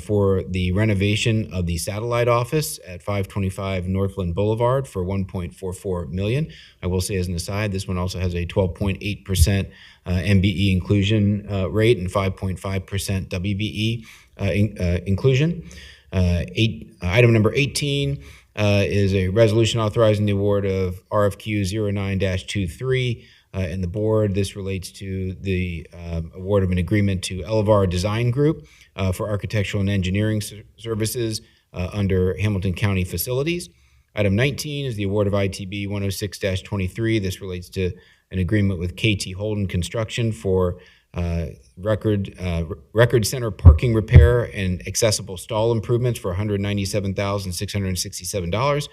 for the renovation of the satellite office at 525 Northland Boulevard for $1.44 million. I will say as an aside, this one also has a 12.8% MBE inclusion rate and 5.5% WBE inclusion. Item number 18 is a resolution authorizing the award of RFQ 09-23 and the board. This relates to the award of an agreement to Elevar Design Group for architectural and engineering services under Hamilton County facilities. Item 19 is the award of ITB 106-23. This relates to an agreement with KT Holden Construction for record center parking repair and accessible stall improvements for $197,667.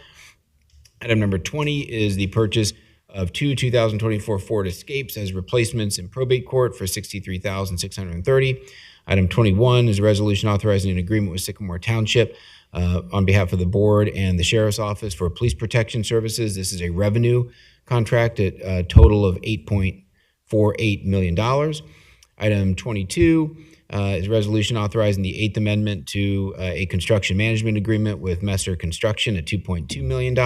Item number 20 is the purchase of two 2024 Ford Escapes as replacements in probate court for $63,630. Item 21 is a resolution authorizing an agreement with Sycamore Township on behalf of the board and the sheriff's office for police protection services. This is a revenue contract at a total of $8.48 million. Item 22 is a resolution authorizing the Eighth Amendment to a construction management agreement with Messer Construction at $2.2 million.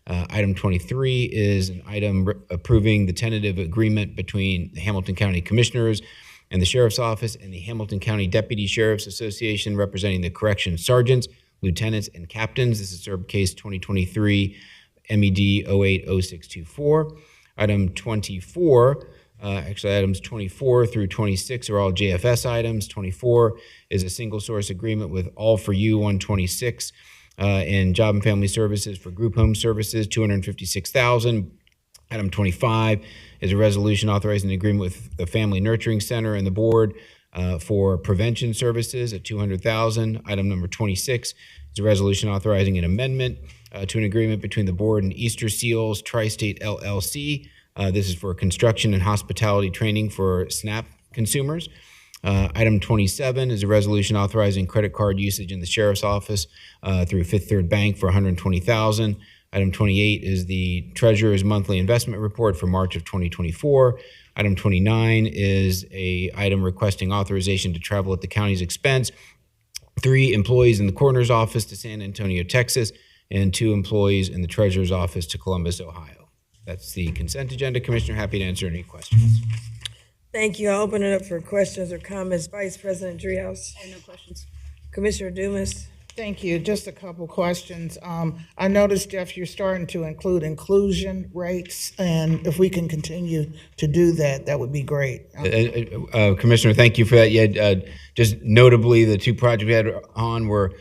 Item 23 is an item approving the tentative agreement between the Hamilton County Commissioners and the Sheriff's Office and the Hamilton County Deputy Sheriff's Association representing the corrections sergeants, lieutenants, and captains. This is SERB case 2023 MED 080624. Item 24, items 24 through 26 are all JFS items. 24 is a single source agreement with All For You 126 and Job and Family Services for group home services, $256,000. Item 25 is a resolution authorizing an agreement with the Family Nurturing Center and the board for prevention services at $200,000. Item number 26 is a resolution authorizing an amendment to an agreement between the board and Easter Seals Tri-State LLC. This is for construction and hospitality training for SNAP consumers. Item 27 is a resolution authorizing credit card usage in the sheriff's office through Fifth Third Bank for $120,000. Item 28 is the treasurer's monthly investment report for March of 2024. Item 29 is a item requesting authorization to travel at the county's expense. 3 employees in the coroner's office to San Antonio, Texas, and 2 employees in the treasurer's office to Columbus, Ohio. That's the consent agenda. Commissioner, happy to answer any questions. Thank you. I'll open it up for questions or comments. Vice President Driehaus. I have no questions. Commissioner Dumas. Thank you. Just a couple questions. I noticed, Jeff, you're starting to include inclusion rates, and if we can continue to do that, that would be great. Commissioner, thank you for that. Yeah, just notably, the 2 projects we had on were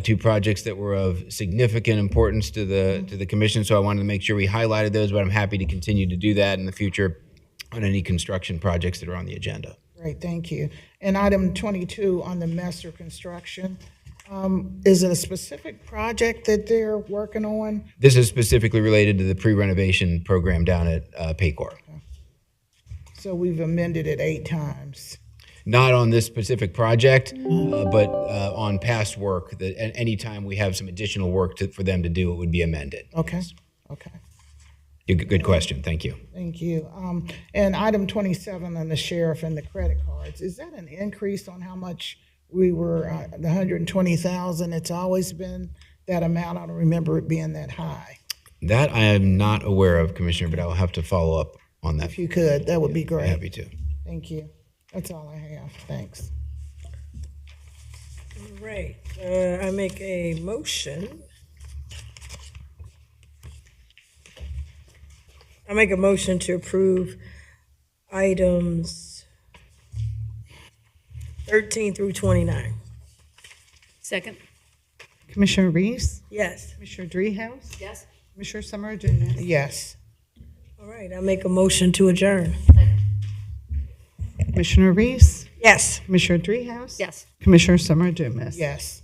2 projects that were of significant importance to the commission, so I wanted to make sure we highlighted those, but I'm happy to continue to do that in the future on any construction projects that are on the agenda. Great, thank you. And item 22 on the Messer Construction, is it a specific project that they're working on? This is specifically related to the pre-renovation program down at Paycor. So we've amended it 8 times. Not on this specific project, but on past work. That anytime we have some additional work for them to do, it would be amended. Okay, okay. Good question. Thank you. Thank you. And item 27 on the sheriff and the credit cards, is that an increase on how much we were, the 120,000? It's always been that amount. I don't remember it being that high. That I am not aware of, Commissioner, but I'll have to follow up on that. If you could, that would be great. Happy to. Thank you. That's all I have. Thanks. Right, I make a motion. I make a motion to approve items 13 through 29. Second? Commissioner Reese, Yes. Commissioner Dreehouse, Yes. Commissioner Summer Dumas. Yes. All right, I make a motion to adjourn. Commissioner Reese, Yes. Commissioner Dreehouse, Yes. Commissioner Summer Dumas. Yes.